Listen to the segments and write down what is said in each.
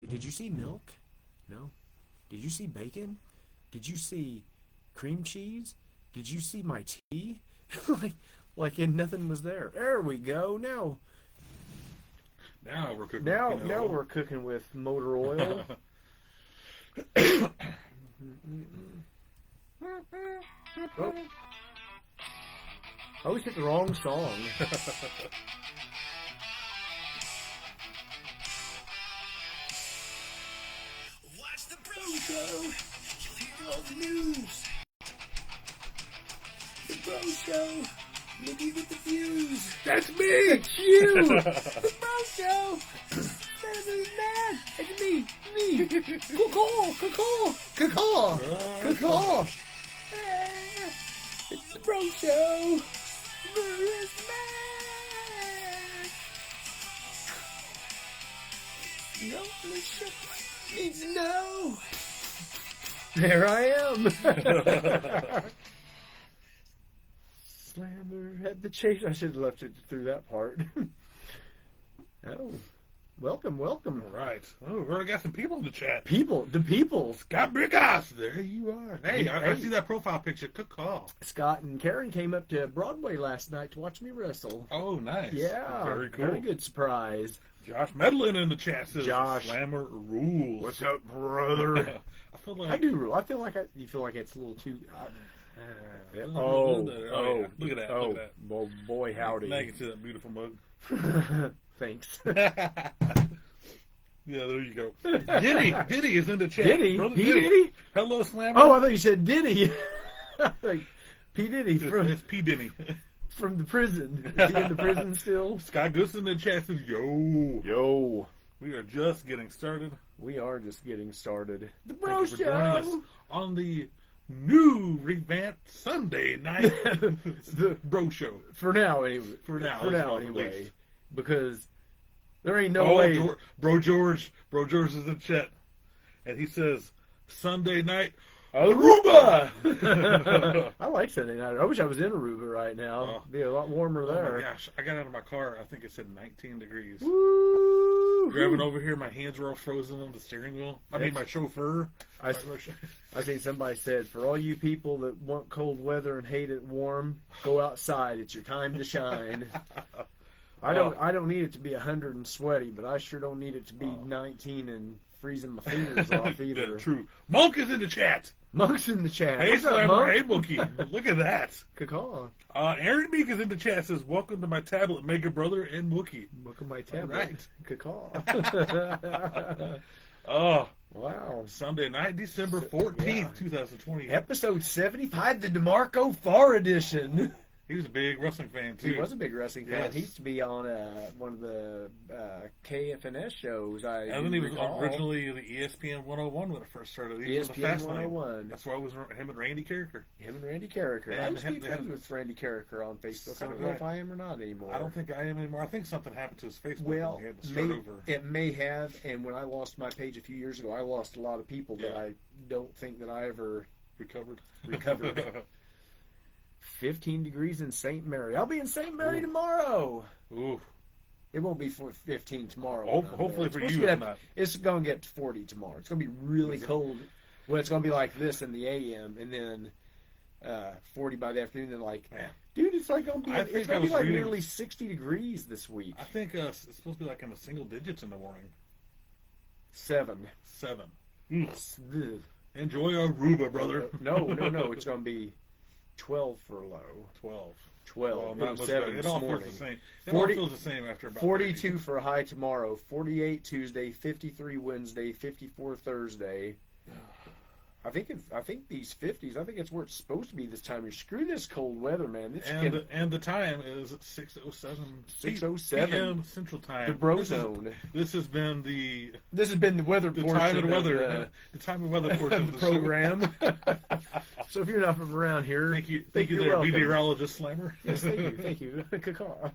Did you see milk? No. Did you see bacon? Did you see cream cheese? Did you see my tea? like, and nothing was there. There we go. Now we're cooking. Now we're cooking with motor oil. Oh. I always hit the wrong song. Watch the Bro Show. You'll hear all the news. The Bro Show. Mickey with the fuse. That's me! It's you! The Bro Show. That's man. It's me. Caw! It's the Bro Show. Where's man? No, Michelle needs to know. There I am! Slammer at the chase. I should have left it through that part. Oh. Welcome. All right. Oh, we already got some people in the chat. The people. Scott Brickoff, there you are. Hey, I Hey. see that profile picture. Good call. Scott and Karen came up to Broadway last night to watch me wrestle. Oh, nice. Yeah. Very cool. Very good surprise. Josh Medlin in the chat says, Josh. Slammer rules. What's up, brother? I feel like... I do rule. I feel like you feel like it's a little too. Yeah, Oh, yeah. Look at that. Oh, Look at that. well, boy, howdy. Now you can see that beautiful mug. Thanks. Yeah, there you go. Diddy is in the chat. Diddy? Brother Diddy? Hello, Slammer. Oh, I thought you said Diddy. Like P. Diddy It's P. Diddy. from the prison. Is he in the prison still? Scott Goodson in the chat says, Yo. we are just getting started. We are just getting started. The Thank Bro you for joining us Show. on the new revamped Sunday night The- Bro Show. For now, anyway. For now, For it's now, not anyway. released. Because there ain't no way. Bro George is in the chat, and he says Sunday night Aruba! I like Sunday night. I wish I was in Aruba right now. Oh. Be a lot warmer Oh there. my gosh! I got out of my car. I think it said 19 degrees. Woo! Driving over here, my hands were all frozen on the steering wheel. I mean, my chauffeur. I think somebody said, for all you people that want cold weather and hate it warm, go outside. It's your time to shine. I don't need it to be 100 and sweaty, but I sure don't need it to be 19 and freezing my fingers off either. Yeah, true. Monk is in the chat. Monk's in the chat. Hey, What's up, Slammer. Monk? Hey, Mookie. Look at that. Caw. Aaron Meek is in the chat. Says, welcome to my tablet, Mega Brother and Mookie. Look at my tablet. right. Caw. Oh, Wow. Sunday night, December 14th, Yeah. 2020. Episode 75, the DeMarco Farr edition. He was a big wrestling fan, too. He was a big wrestling fan. Yes. He used to be on one of the KFNS shows. And then he was originally the ESPN 101 when it first started. He was the ESPN Fast Lane. 101. That's why it was him and Randy Carricker. Him and Randy Carricker. And I used to be they friends had- with Randy Carricker on Facebook. I So don't know did if I am or not anymore. I don't think I am anymore. I think something happened to his Facebook. Well, and he had to start over. it may have. And when I lost my page a few years ago, I lost a lot of people that Yeah. I don't think that I ever Recovered. 15 degrees in St. Mary. I'll be in St. Mary tomorrow. Ooh. It won't be 15 tomorrow. Hopefully for supposed you, to it's get- not. It's going to get 40 tomorrow. It's going to be really cold. Well, it's going to be like this in the AM, and then 40 by the afternoon. And like, Man. dude, it's like going to be. I It's think going I to be was like reading- nearly 60 degrees this week. I think it's supposed to be like in the single digits in the morning. 7. 7. Ugh. Enjoy Aruba, brother. No. It's going to be 12 for low. 12. 12. Well, It not was much 7 better. It this all feels morning. the same. It 40 all feels the same after about 42 for high tomorrow, 48 Tuesday, 53 Wednesday, 54 Thursday. I think these 50s. I think it's where it's supposed to be this time. Screw this cold weather, man. It's And the time is 6:07 6:07 p.m. Central Time. the Bro Zone. This has been the This has been the weather portion time of the of weather the time of weather portion of of the the show. program. So if you're not from around here, Thank you you're there, welcome. meteorologist Slammer. Yes, thank you. Caw.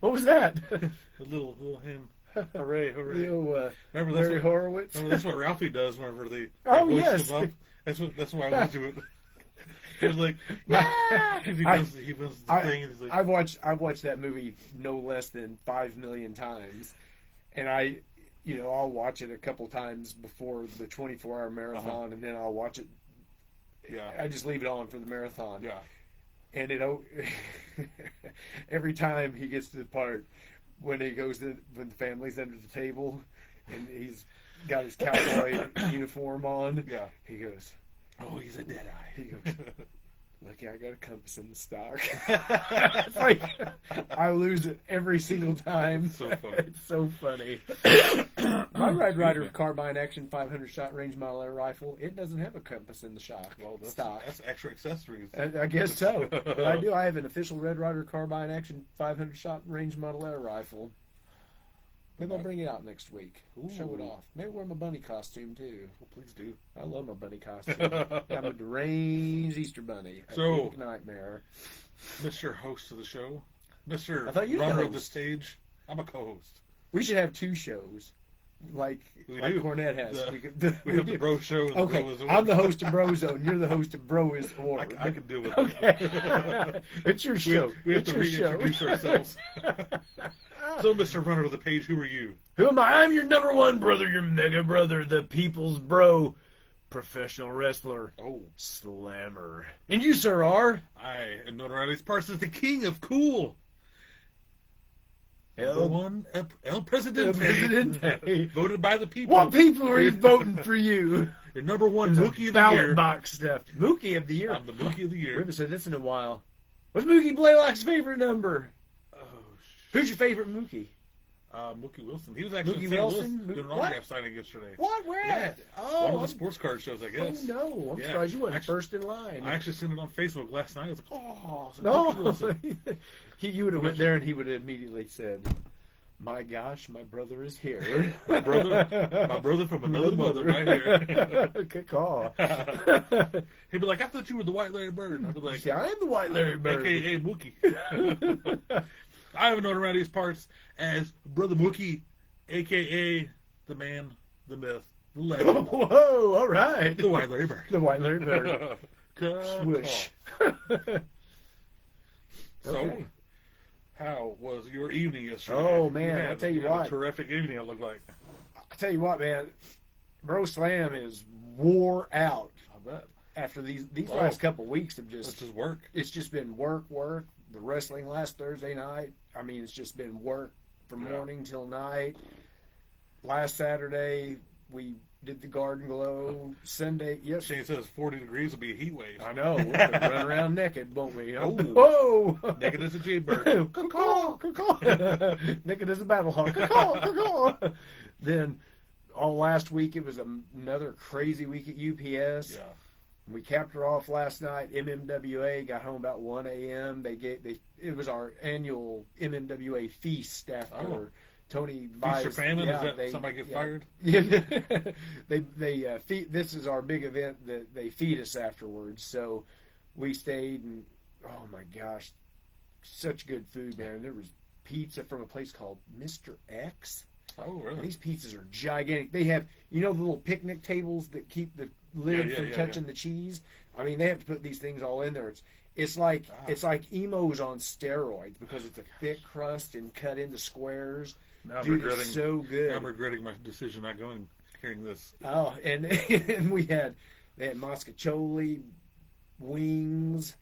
What was that? A little hymn. Hooray, hooray. Leo, Remember Larry that's Horowitz. that's what Ralphie does whenever they Oh, voice yes. him up. That's why I went to it. He was like, Yeah! he does the thing. And he's like, I've watched that movie no less than 5 million times, and I I'll watch it a couple times before the 24-hour marathon, and then I'll watch it. Yeah. I just leave it on for the marathon. Yeah. And every time he gets to the part when he goes in, when the family's under the table, and he's got his cowboy uniform on, Yeah. he goes, Oh, he's a dead he eye. goes, Lucky I got a compass in the stock. It's like, I lose it every single time. So funny. It's so funny. My Red Ryder Carbine Action 500 shot range model air rifle, it doesn't have a compass in the stock. Well, stock. that's extra accessories. I guess so. But I do. I have an official Red Ryder Carbine Action 500 shot range model air rifle. Maybe I'll bring it out next week. Show it Ooh. off. Maybe wear my bunny costume too. Well, please do. I love my bunny costume. I'm a deranged Easter bunny. A So- pink nightmare. Mr. Host of the show, Mr. I thought you were the Runner of the host. stage. I'm a co-host. We should have two shows, like We like do. Cornette has. The- We could- We have the Bro Show. And Okay, the Bro is I'm the host of Brozone. You're the host of Bro is War. I can deal with Okay, it's your show. We have It's to your show. reintroduce ourselves. So, Mr. Runner of the Page, who are you? Who am I? I'm your number one brother, your mega brother, the people's bro, professional wrestler, Oh, Slammer. And you, sir, are? I am known around these parts as the King of Cool. El Presidente. Presidente. Voted by the people. What people are you voting for you? Your number one Mookie of the Ballot year. box stuff. Mookie of the year. I'm the Mookie of the We year. haven't said this in a while. What's Mookie Blaylock's favorite number? Oh, Who's your favorite Mookie? Mookie Wilson. He was actually Mookie in St. Louis Wilson? doing an What? autograph signing yesterday. What? Where Yeah. at? One Oh, of the sports card shows, I guess. oh no! I'm Yeah. surprised you weren't Actually- first in line. I actually seen it on Facebook last night. I was like, oh, it's Mookie No, Wilson. you would have went there and he would have immediately said, "My gosh, my brother is here." My brother from another mother right here. Good call. He'd be like, I thought you were the White Larry Bird. I'd be like, See, I am the White Larry Bird. AKA Mookie. I have known around these parts as Brother Mookie, AKA the man, the myth, the legend, Whoa! All right. the White Larry Bird. The White Larry Bird. Good Swoosh. call. So, Okay. how was your evening yesterday? Oh, man, had- I'll tell you had what. a terrific evening, it looked like. I tell you what, man, Bro Slam is wore out I bet. after these Oh. last couple weeks of This just. is work. It's just been work. The wrestling last Thursday night. I mean, it's just been work from Yeah. morning till night. Last Saturday we did the Garden Glow. Sunday, yes. Shane says 40 degrees will be a heat wave. I know. We're gonna run around naked, won't we? Oh. Whoa! Naked as a jaybird. Caw-caw, caw-caw. Naked as a battle hawk. Caw-caw, caw-caw. Then all last week it was another crazy week at UPS. Yeah. We capped her off last night. MMWA got home about 1 a.m. It was our annual MMWA feast after Oh. Tony Feast buys. or famine? Yeah, Is that somebody get fired? Yeah, they feed. This is our big event that they feed us afterwards. So we stayed, and oh my gosh, such good food, man. There was pizza from a place called Mr. X. Oh, And really? these pizzas are gigantic. They have, the little picnic tables that keep the lid Yeah, from yeah, touching the cheese. I mean, they have to put these things all in there. It's like Ah. it's like Emos on steroids because it's a thick crust and cut into squares. Now I'm Dude, regretting. it's so good. I'm regretting my decision not going. Hearing this. Oh, and and they had mascacholi, wings,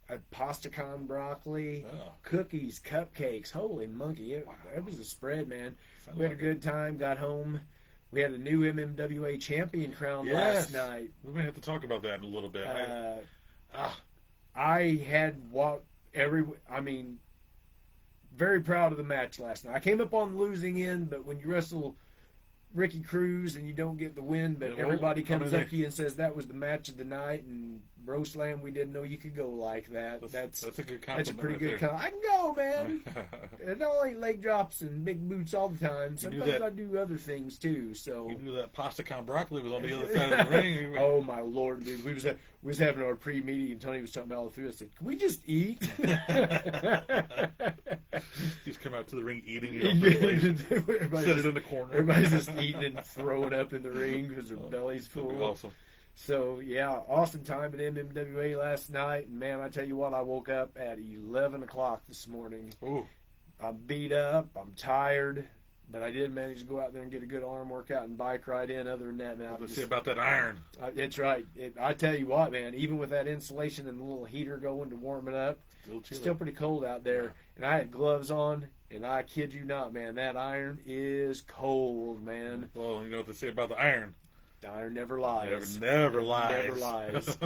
a pasta con broccoli, Oh. cookies, cupcakes. Holy monkey! It was a spread, man. Sounds We had a like good time. Got home. We had a new MMWA champion crowned Yes. last night. We may have to talk about that in a little bit. I had very proud of the match last night. I came up on the losing end, but when you wrestle Ricky Cruz and you don't get the win, but Yeah, well, everybody I comes mean, up to you and says that was the match of the night, and Bro Slam, we didn't know you could go like that. That's a good compliment. that's a pretty good right comment. I can go, man. there. It don't ain't leg drops and big boots all the time. You do Sometimes that- I do other things too. So. You knew that pasta con broccoli was on the other side of the ring. Oh my lord, dude! We was having our pre-meeting, and Tony was talking about all the food. I said, "Can we just eat?" He's come out to the ring eating it. Off the plate. Everybody's, Set it in the corner. everybody's just eating and throwing up in the ring because their belly's That'd be full. awesome. So yeah, awesome time at MMWA last night, and man, I tell you what, I woke up at 11 o'clock this morning. Ooh. I'm beat up, I'm tired, But I did manage to go out there and get a good arm workout and bike ride in. Other than that, man, I'm Let's just, see about that iron. it's right. I tell you what, man, even with that insulation and the little heater going to warm it up, Still it's chilly. still pretty cold out there. And I had gloves on, and I kid you not, man, that iron is cold, man. Well, you know what they say about the iron. The iron never lies. Never lies. Never lies.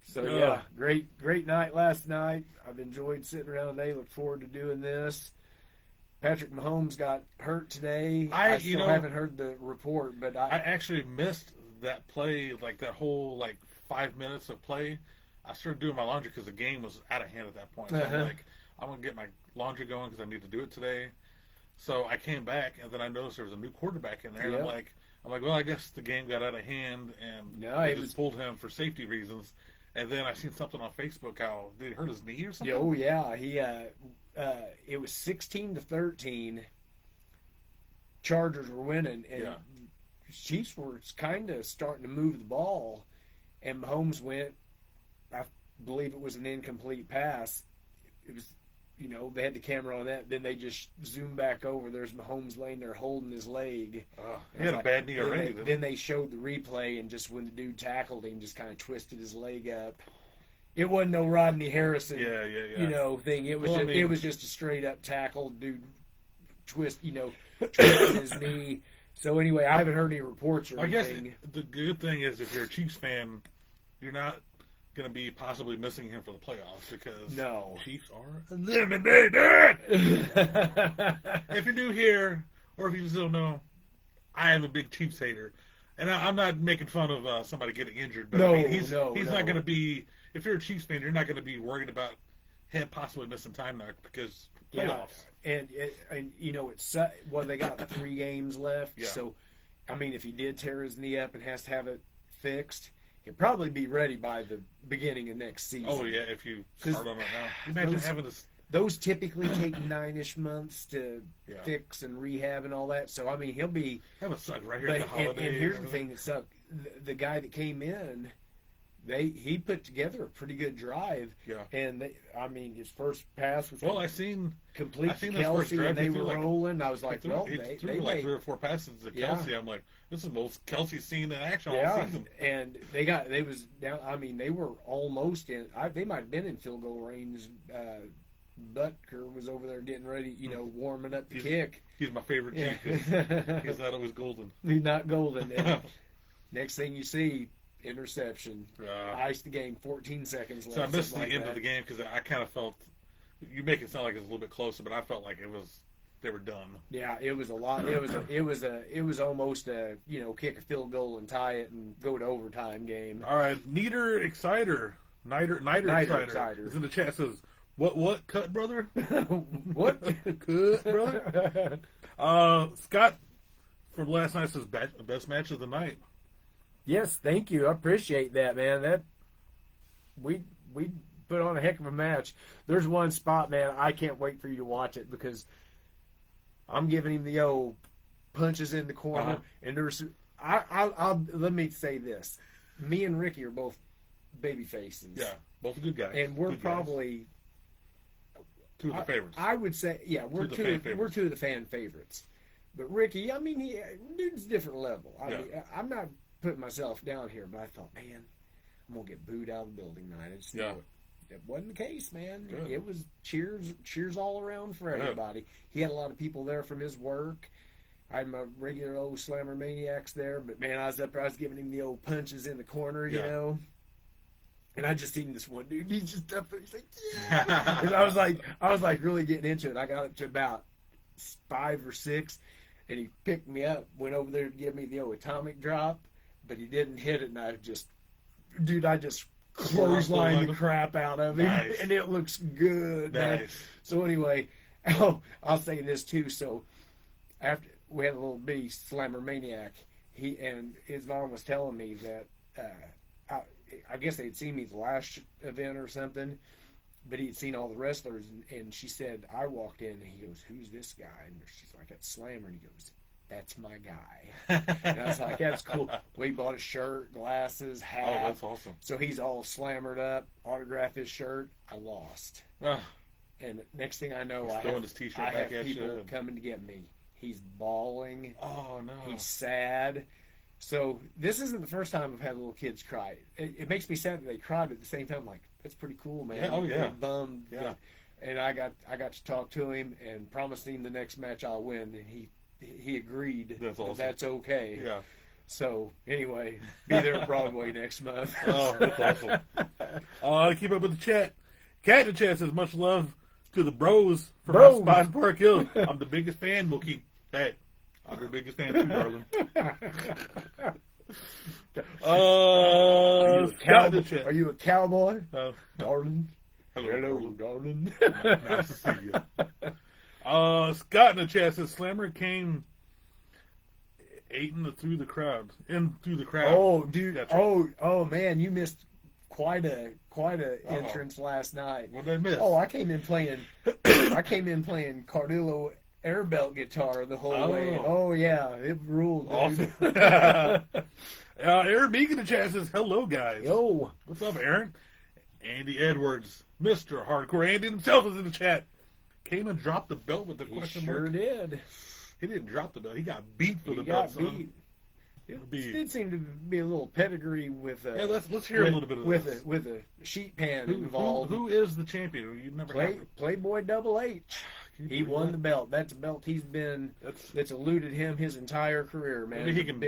So yeah, great night last night. I've enjoyed sitting around today. Look forward to doing this. Patrick Mahomes got hurt today. I still haven't heard the report, but I actually missed that play, like that whole 5 minutes of play. I started doing my laundry because the game was out of hand at that point. So I'm like, I'm gonna get my laundry going because I need to do it today. So I came back and then I noticed there was a new quarterback in there. Yep. And I'm like, well, I guess the game got out of hand and No, they it just was- pulled him for safety reasons. And then I seen something on Facebook how did he hurt his knee or something? oh yeah, he it was 16-13. Chargers were winning, and Yeah. Chiefs were kind of starting to move the ball, and Mahomes went. I believe it was an incomplete pass. It was, they had the camera on that. Then they just zoomed back over. There's Mahomes laying there holding his leg. He had a bad knee already. Then they showed the replay, and just when the dude tackled him, just kind of twisted his leg up. It wasn't no Rodney Harrison, Yeah. thing. It was Well, I just, mean- it was just a straight up tackle, dude. Twisted his knee. So anyway, I haven't heard any reports or I guess anything. the good thing is if you're a Chiefs fan, you're not going to be possibly missing him for the playoffs because No. Chiefs are eliminated. If you're new here, or if you just don't know, I am a big Chiefs hater, and I'm not making fun of somebody getting injured. But No, I mean, he's no. not going to be. If you're a Chiefs fan, you're not going to be worried about him possibly missing time now because playoffs. And it's they got 3 games left. Yeah. So, I mean, if he did tear his knee up and has to have it fixed, he'll probably be ready by the beginning of next season. Oh yeah, if you 'Cause start on it now, imagine those- having this. Those typically take 9-ish months to Yeah. fix and rehab and all that. So, I mean, he'll be. That would suck right here But, at the holidays. and here's the thing that sucked. The guy that came in, he put together a pretty good drive. Yeah. And his first pass was Well, I seen complete I to seen those first Kelsey, drive, and they he were threw like- rolling. I was like, he well, threw they 3 or 4 passes to Yeah. Kelsey. I'm like, this is the most Kelsey seen in action all yeah, season. and they was down. I mean, they were almost in. They might have been in field goal range. Butker was over there getting ready, warming up the kick. He's my favorite Yeah. Chief. 'Cause He's not always golden. He's not golden. And next thing you see, interception. Ice the game. 14 seconds left. So I missed the something like end that. of the game because I kind of felt. You make it sound like it was a little bit closer, but I felt like they were done. Yeah, it was a lot. It was almost a kick a field goal and tie it and go to overtime game. All right, Niter Exciter, Niter Exciter. is in the chat. Says what cut brother? What? Cut brother? Scott from last night says best match of the night. Yes, thank you. I appreciate that, man. That we put on a heck of a match. There's one spot, man. I can't wait for you to watch it because I'm giving him the old punches in the corner, Uh-huh. and there's. I'll let me say this: me and Ricky are both baby faces. Yeah, both good guys. and we're Good guys. probably. Two of the favorites. I would say, yeah, we're Two of the fan favorites. we're two of the fan favorites. But Ricky, I mean, dude's a different level. I Yeah. mean, I'm not putting myself down here, but I thought, man, I'm gonna get booed out of the building tonight. I just Yeah. know it. That wasn't the case, man. Good. It was cheers all around for Good. everybody. He had a lot of people there from his work. I had my regular old Slammer Maniacs there, but man, I was up there, I was giving him the old punches in the corner, you Yeah. know. And I just seen this one dude. He's just up there. He's like, yeah. And I was like really getting into it. I got up to about 5 or 6, and he picked me up, went over there to give me the old atomic drop, but he didn't hit it, and I just clotheslined the crap out of him, Nice. and it looks good. Man. Nice. So anyway, I'll say this too. So after we had a little beast, Slammer Maniac, his mom was telling me that I guess they'd seen me the last event or something, but he'd seen all the wrestlers, and she said, I walked in, and he goes, who's this guy? And she's like, that's Slammer, and he goes, that's my guy. And I was like, that's cool. We bought a shirt, glasses, Oh, hat. that's awesome. So he's all slammered up, autograph his shirt. I lost. Ah, and next thing I know, He's throwing his t-shirt I back have at people you. coming to get me. He's bawling. Oh no. He's sad. So this isn't the first time I've had little kids cry. It makes me sad that they cried, but at the same time, like, that's pretty cool, man. Yeah, oh, yeah. They're bummed. Yeah. And I got to talk to him and promised him the next match I'll win, and he agreed. That's awesome. That's okay. Yeah. So anyway, be there at Broadway next month. Oh, that's awesome. Keep up with the chat. Cat in the chat says much love to the bros from Bros. Spine Park Hill. I'm the biggest fan, Mookie. Hey, I'm your biggest fan too, darling. Cat in the chat. Are you a cowboy, Uh, darling? hello, darling. Nice to see you. Scott in the chat says Slammer came through the crowd. Oh, dude. That's right. Oh, man, you missed quite a entrance last night. What did I miss? Oh, I came in playing Cardillo air belt guitar the whole way. Oh yeah, it ruled. Awesome. Dude. Aaron Meek in the chat says hello, guys. Yo, What's up, Aaron? Andy Edwards, Mr. Hardcore Andy himself is in the chat. Came and dropped the belt with the he question sure mark. did. He didn't drop the belt. He got beat for He the got belt. son. beat. It Be- did seem to be a little pedigree with Yeah, let's hear a little bit of with this. with a sheet pan Who involved. who is the champion? You never Playboy Double H. Can you He believe won that? the belt. That's a belt that's eluded him his entire career, man. Maybe he can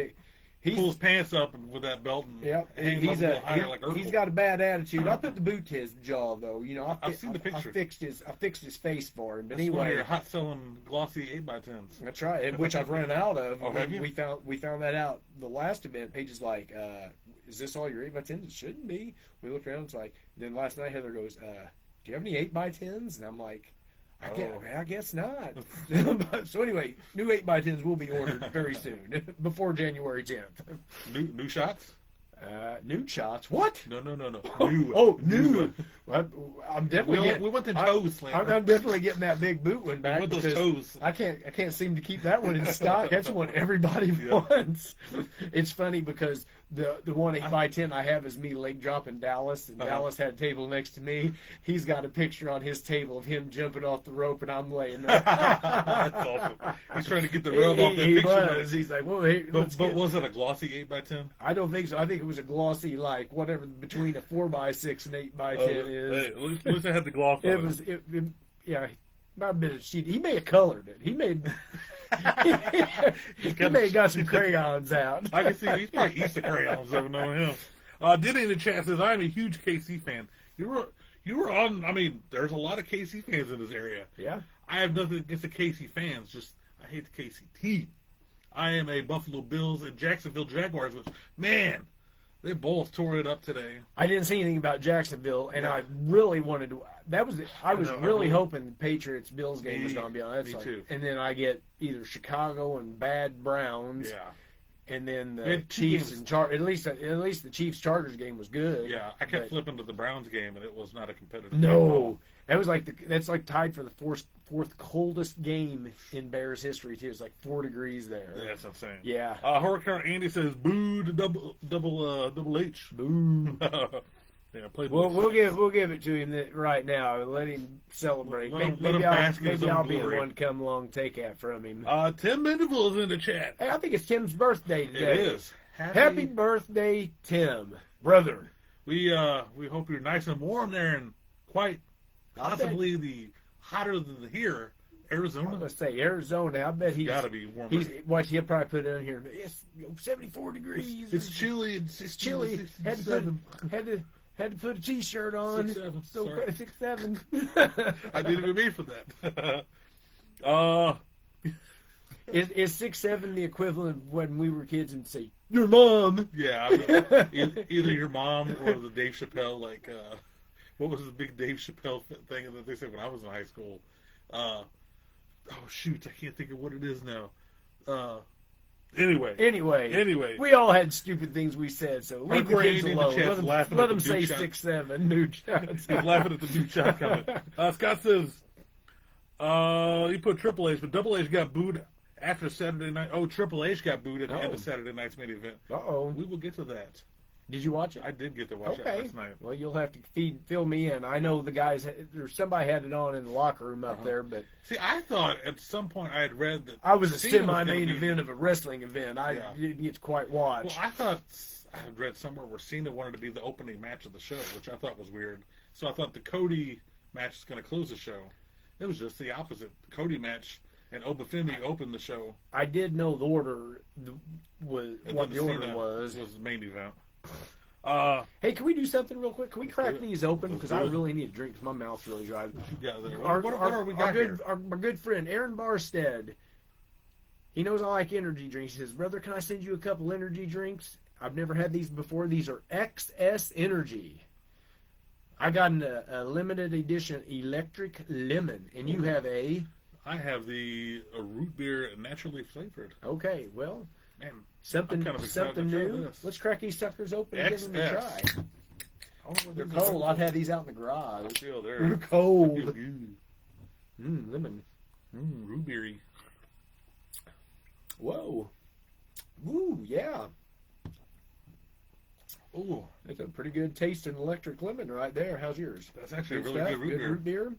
pull his pants up with that belt and Yep, hang he's up a little higher like he's Urkel. got a bad attitude. I put the boot to his jaw though. You know, I've seen the picture. I fixed his face for him. But That's one of anyway, your hot selling glossy 8x10s. that's right. Which I've run out of. Oh, have you? We found that out the last event. Paige is like, "Is this all your 8x10s?" It shouldn't be. We looked around. It's like. Then last night Heather goes, "Do you have any 8x10s?" And I'm like. I guess not. So anyway, new 8x10s will be ordered very soon, before January 10th. New shots? Nude shots? What? No. New. New. I'm definitely. We want the toes slammed. I'm definitely getting that big boot one We back want those because toes. I can't seem to keep that one in stock. That's one everybody Yeah. wants. It's funny because the one 8x10 I have is me leg dropping Dallas, and Dallas had a table next to me. He's got a picture on his table of him jumping off the rope, and I'm laying there. That's awesome. He's trying to get the rub off that He picture. was. He's like, well, hey, let's But get- was it a glossy 8x10? I don't think so. I think it was a glossy, like whatever between a 4x6 and 8x10 is. Hey, at least I had the gloss on. It was, yeah, not a bit of cheating. He may have colored it. He may have got some crayons out. I can see he's probably Easter crayons over knowing him. Diddy in the chat says, I'm a huge KC fan. You were on, I mean, there's a lot of KC fans in this area. Yeah. I have nothing against the KC fans, just I hate the KC team. I am a Buffalo Bills and Jacksonville Jaguars, which, man, they both tore it up today. I didn't see anything about Jacksonville, and Yeah. I really wanted to. I was know, really I- hoping the Patriots Bills game was Me- going to be on. That's me like, too. and then I get either Chicago and bad Browns, Yeah. and then We the had two Chiefs games. and At least the Chiefs Chargers game was good. Yeah, I kept but- flipping to the Browns game, and it was not a competitive game. No, that was like that's like tied for the fourth coldest game in Bears history too. It's like 4 degrees there. That's insane. Yeah. Hurricane Andy says, boo to double H. Boo. Yeah, play We'll give it to him right now. Let him celebrate. Let him Maybe bask in his I'll own be the glory. one to come along and take that from him. Tim Mendeville is in the chat. Hey, I think it's Tim's birthday It today. is. Happy birthday, Tim, brother. We hope you're nice and warm there, and quite I bet- possibly the hotter than here, I'm Arizona. gonna say Arizona. I bet he's Got to be warmer. He'll probably put it on here. It's 74 degrees. It's chilly. It's chilly. Had to put a t-shirt on. 6'7", So sorry. 6'7". I didn't even mean for that. Is 6'7" the equivalent of when we were kids and say your mom? Yeah, I mean, either your mom or the Dave Chappelle, like, what was the big Dave Chappelle thing that they said when I was in high school? Oh, shoot, I can't think of what it is now. Anyway. we all had stupid things we said, so leave the Hardcore kids Andy in the alone. chat's Let them, laughing let at them the say dude shot. 6'7", nude shots. He's laughing at the new shot coming. Scott says, he put Triple H, but Double H got booed after Saturday night. Oh, Triple H got booed at the end of Saturday night's main event. Uh-oh. We will get to that. Did you watch it? I did get to watch it Okay. last night. Well, you'll have to fill me in. I know the guys. There's somebody had it on in the locker room up there, but See, I thought at some point I had read that I was a Cena was gonna semi-main be- event of a wrestling event. I Yeah. didn't get to quite watch. Well, I thought I had read somewhere where Cena wanted to be the opening match of the show, which I thought was weird. So I thought the Cody match was going to close the show. It was just the opposite. The Cody match and Obafemi opened the show. I did know the order was And what then the order Cena was. the main event. Hey, can we do something real quick? Can we crack do it. these open? Let's Because do I it. really need a drink because my mouth's really dry. Yeah, what Our are we got here? good, our good friend Aaron Barstead. He knows I like energy drinks. He says, "Brother, can I send you a couple energy drinks? I've never had these before. These are XS Energy. I got a limited edition electric lemon, and you have a I have the root beer naturally flavored. okay. Well, Man, something I'm kind of excited something to try new. this. Let's crack these suckers open and give them a try. XS. I wonder what They're these are. cold. I've had these out in the I garage. feel They're there. cold. Ooh, Lemon. root beery. Whoa. Woo, yeah. Ooh, That's a pretty good tasting electric lemon right there. How's yours? that's actually a Good really stuff? good root beer. root beer.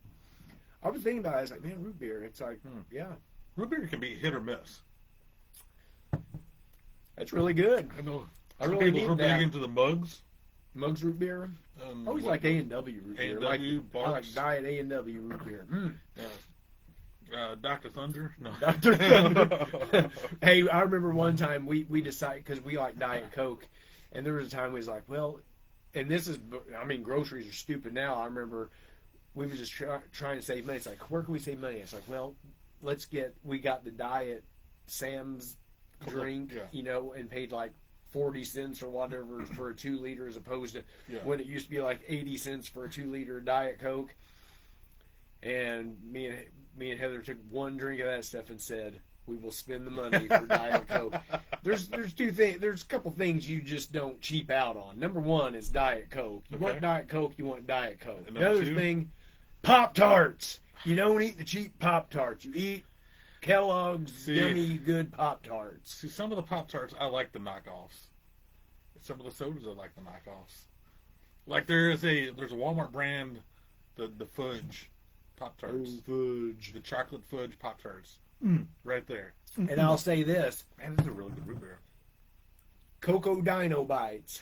I was thinking about it. I was like, man, root beer. It's like, yeah, Root beer can be hit or miss. that's really good. I know. I Some really people are need that. big into the mugs. Mugs root beer. I always what- like A&W root beer. Like, A&W, I like Barks. Diet A&W root beer. Dr. Thunder? No. Dr. Thunder. Hey, I remember one time we decided, because we like Diet Coke, and there was a time we was like, well, and this is, I mean, groceries are stupid now. I remember we were just trying to save money. It's like, where can we save money? It's like, well, we got the Diet Sam's drink, Yeah. you know, and paid like 40 cents or whatever for a 2 liter as opposed to Yeah. when it used to be like 80 cents for a 2 liter Diet Coke. And me and Heather took one drink of that stuff and said, we will spend the money for Diet Coke. There's two things. There's a couple things you just don't cheap out on. Number one is Diet Coke. You want Okay. Diet Coke, you want Diet Coke. And The number other two? thing, Pop-Tarts. You don't eat the cheap Pop-Tarts. You eat Kellogg's See. yummy good Pop-Tarts. See, some of the Pop-Tarts, I like the knockoffs. Some of the sodas, I like the knockoffs. Like there's a Walmart brand, the Fudge Pop-Tarts. Fudge. The chocolate fudge Pop-Tarts. Right there. And I'll say this, Man, this is a really good root beer. Cocoa Dino Bites.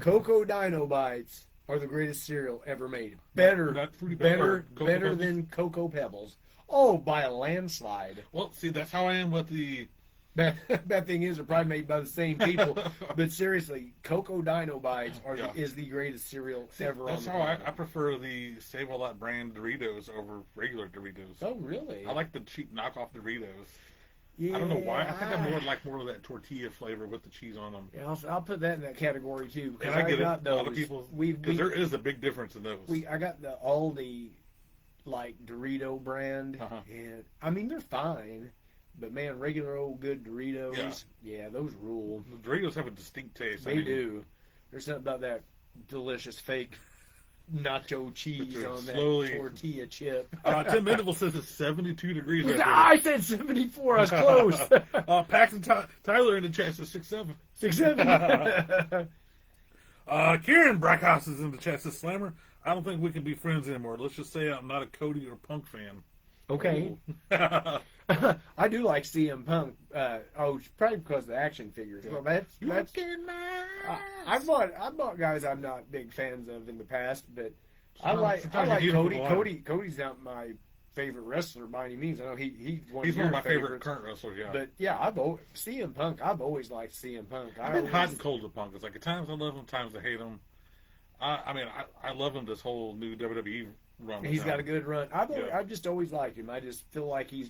Cocoa Dino Bites are the greatest cereal ever made. Better, Not Fruity Pebbles, better, Cocoa better Pebbles? than Cocoa Pebbles. Oh, by a landslide. Well, see, that's how I am with the... Bad thing is, they're probably made by the same people. But seriously, Cocoa Dino Bites Yeah. is the greatest cereal See, ever. that's on how the I planet. prefer the Save-A-Lot brand Doritos over regular Doritos. Oh, really? I like the cheap knockoff Doritos. Yeah, I don't know why. I think I like more of that tortilla flavor with the cheese on them. Yeah, I'll put that in that category too. And I get it. got A those. lot of people, we because there is a big difference in those. I got the Aldi like Dorito brand, Uh-huh. and I mean they're fine, but man, regular old good Doritos, yeah those rule. The Doritos have a distinct taste. They do. There's something about that delicious fake nacho cheese They're on that slowly- tortilla chip. Tim Mendenville says it's 72 degrees right I said 74. I was close. there. Paxton Tyler in the chat says 6'7". 6'7". Kieran Brackhouse is in the chat says Slammer. I don't think we can be friends anymore. Let's just say I'm not a Cody or Punk fan. Okay. I do like CM Punk. It's probably because of the action figures. Well, that's I bought guys I'm not big fans of in the past, but I like Sometimes you need Cody. them Cody's not my favorite wrestler by any means. I know he's one He's of one of your my favorite favorites. current wrestlers, yeah. But yeah, CM Punk. I've always liked CM Punk. I've been hot and cold with Punk. It's like at times I love him, times I hate him. I love him this whole new WWE run. He's got a good run. Yeah. I've just always liked him. I just feel like he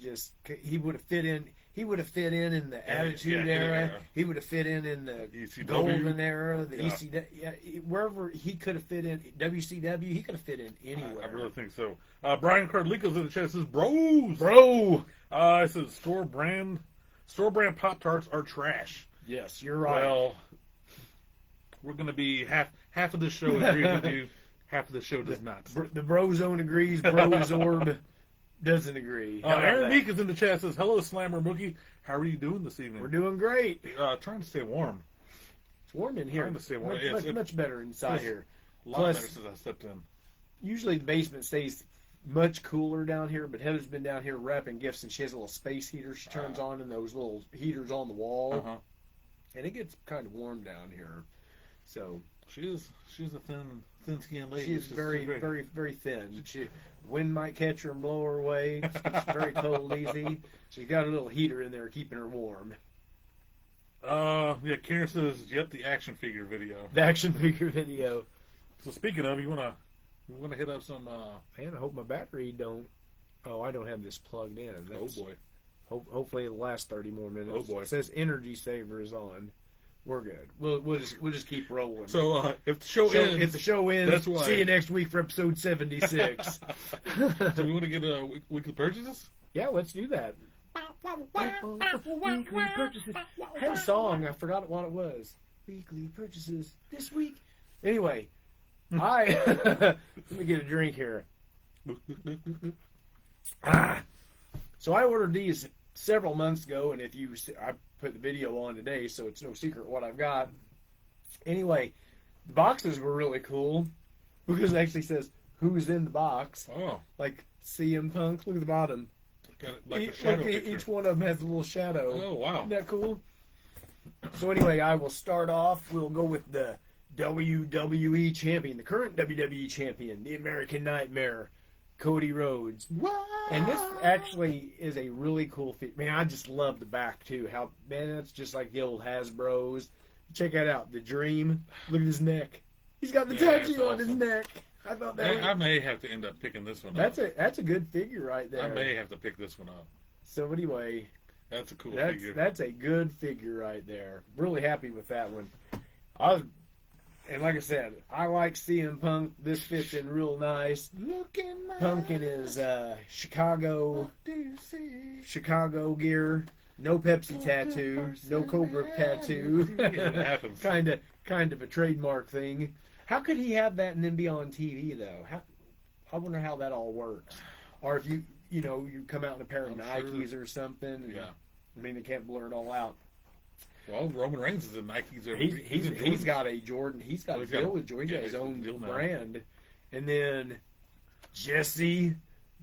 would have fit in. He would have fit in the Attitude Era. yeah. He would have fit in the ECW. Golden Era, the Yeah. ECW. Yeah, wherever he could have fit in, WCW, he could have fit in anywhere. I really think so. Brian Cardlico's in the chat says, "Bros, Bro. I said store brand Pop Tarts are trash." Yes, you're right. Well, we're gonna be half of this show agrees with you, half of the show does not. The Bro Zone agrees. Bro Zorb doesn't agree. How about Aaron that? Meek is in the chat says, "Hello, Slammer Mookie. How are you doing this evening?" We're doing great. Trying to stay warm. It's warm in here. Trying to stay warm. Much, Yes, much, it- much better inside it's- here. A lot Plus- better since I stepped in. Usually the basement stays much cooler down here, but Heather's been down here wrapping gifts, and she has a little space heater she turns on, and those little heaters on the wall, Uh-huh. and it gets kind of warm down here. So She's a thin skinned lady. she's very, very, very thin. Wind might catch her and blow her away. It's very cold, easy. She's got a little heater in there keeping her warm. Yeah, Karen says, yep, the action figure video. The action figure video. So speaking of, you wanna hit up some Man, I hope my battery don't. Oh, I don't have this plugged in. oh boy. Hopefully it'll last 30 more minutes. Oh, boy. It says energy saver is on. We're good. We'll just keep rolling. So if the show ends, if the show ends, that's why. see you next week for episode 76. so we want to get weekly purchases? Yeah, let's do that. Weekly purchases. I had a song. I forgot what it was. Weekly purchases this week. Anyway, let me get a drink here. So I ordered these several months ago, and I put the video on today, so it's no secret what I've got. Anyway, the boxes were really cool because it actually says who's in the box, Oh, like CM Punk. Look at the bottom. got it, like the Look, shadow picture. each one of them has a little shadow. Oh wow. Isn't that cool? So anyway, I will start off. We'll go with the WWE champion, the current WWE champion, the American Nightmare, Cody Rhodes. And this actually is a really cool fit. Man, I just love the back too. That's just like the old Hasbro's. Check that out. The Dream. Look at his neck. He's got the Yeah, tattoo that's on his awesome. neck. I thought that I may have to end up picking this one that's up. a good figure right there. I may have to pick this one up. So anyway, That's a cool figure. that's a good figure right there. Really happy with that one. And like I said, I like CM Punk. This fits in real nice. Look in my Punk in his Chicago gear. No Pepsi tattoo. No Cobra tattoo. Yeah, it happens. kind of a trademark thing. How could he have that and then be on TV though? I wonder how that all works. Or if you come out in a pair of I'm Nikes or something. And, Yeah. I mean, they can't blur it all out. Well, Roman Reigns is in Nikes. He's got a Jordan. He's got Oh, a he's got deal a- with Jordan. He's got yeah, his he's got a own deal now. brand. And then Jesse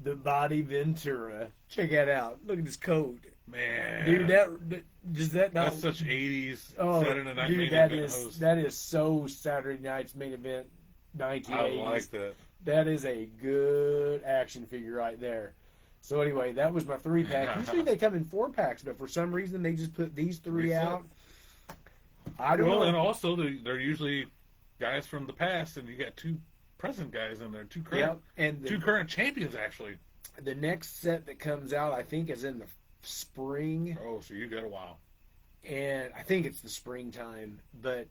the Body Ventura. Check that out. Look at his coat, Man, dude. Does that not? that's such 80s Oh, Saturday Night dude, main that event is host. that is so Saturday Night's main event, I 1980s. like that. That is a good action figure right there. So anyway, that was my 3-pack. Usually they come in 4-packs, but for some reason they just put these 3 Reset. out. I don't Well, know. and also they're usually guys from the past, and you got 2 present guys in there, 2 current, Yep, and 2 current champions actually. the next set that comes out, I think, is in the spring, Oh, so you got a while. and I think it's the springtime. But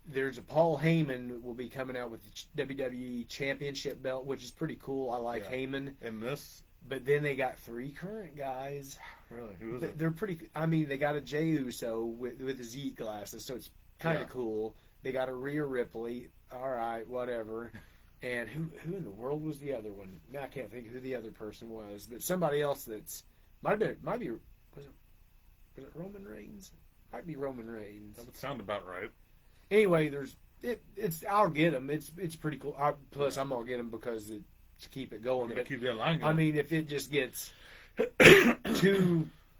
there's a Paul Heyman that will be coming out with the WWE Championship belt, which is pretty cool. I like Yeah. Heyman. And this, But then they got 3 current guys. really, who is it? They're pretty. I mean, they got a Jey Uso with his Zeke glasses, so it's kind of Yeah. cool. They got a Rhea Ripley. All right, whatever. And who in the world was the other one? Now I can't think of who the other person was, but somebody else that's might be was it Roman Reigns? Might be Roman Reigns. That would sound about right. Anyway, I'll get them. It's pretty cool. Plus, I'm gonna get them because to keep it going. Gotta But keep that line going. I mean, if it just gets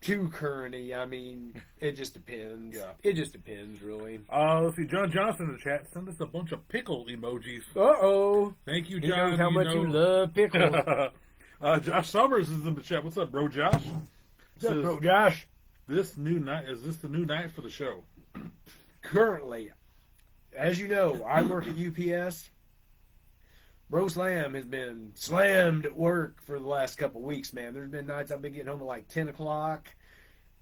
too current-y, I mean, it just depends. Yeah. It just depends, really. Let's see. John Johnson in the chat sent us a bunch of pickle emojis. Uh-oh. Thank you, He John. knows how much you love pickles. Josh Summers is in the chat. What's up, bro, Josh? What's up, Says, bro, Josh? This new night is this the new night for the show? Currently, as you know, I work at UPS. Bro Slam has been slammed at work for the last couple weeks, man. There's been nights I've been getting home at like 10 o'clock.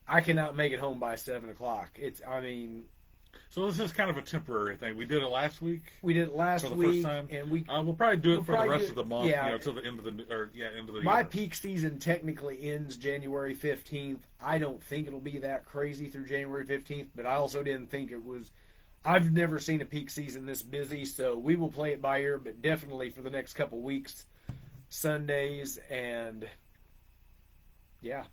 I cannot make it home by 7 o'clock. So this is kind of a temporary thing. We did it last week. We did it last For the week, first time? and we We'll probably do it We'll for the probably rest do- of the month. yeah. Till the end of the My year. peak season technically ends January 15th. I don't think it'll be that crazy through January 15th, but I also didn't think it was. I've never seen a peak season this busy, so we will play it by ear, but definitely for the next couple weeks, Sundays, and yeah,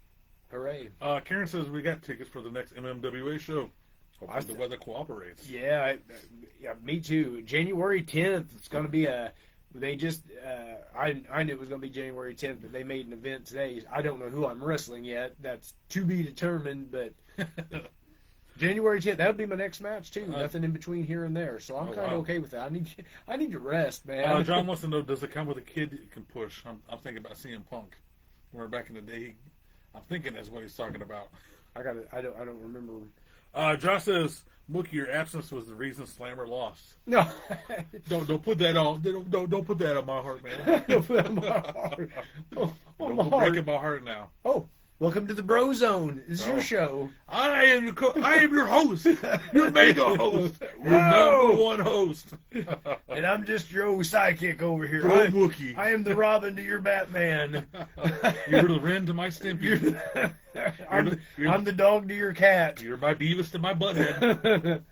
hooray. Karen says we got tickets for the next MMWA show. Hopefully the weather cooperates. Yeah, yeah, me too. January 10th. It's going to be a. They just. I knew it was going to be January 10th, but they made an event today. I don't know who I'm wrestling yet. That's to be determined. But January 10th. That'll be my next match too. Nothing in between here and there. So I'm kind of okay with that. I need to rest, man. John wants to know: does it come with a kid that you can push? I'm thinking about CM Punk. Where back in the day, I'm thinking that's what he's talking about. I don't remember. Josh says, Mookie, your absence was the reason Slammer lost. No. Don't put that on. Don't put that on my heart, man. Don't put that on my heart. Oh, on my Don't heart. break my heart now. Oh, welcome to the Bro Zone. This is your show. I am your host. Your mega host. Your Whoa. number one host. And I'm just your old sidekick over here. Bro Mookie. I am the Robin to your Batman. You're the Ren to my Stimpy. I'm the dog to your cat. You're my Beavis to my Butthead.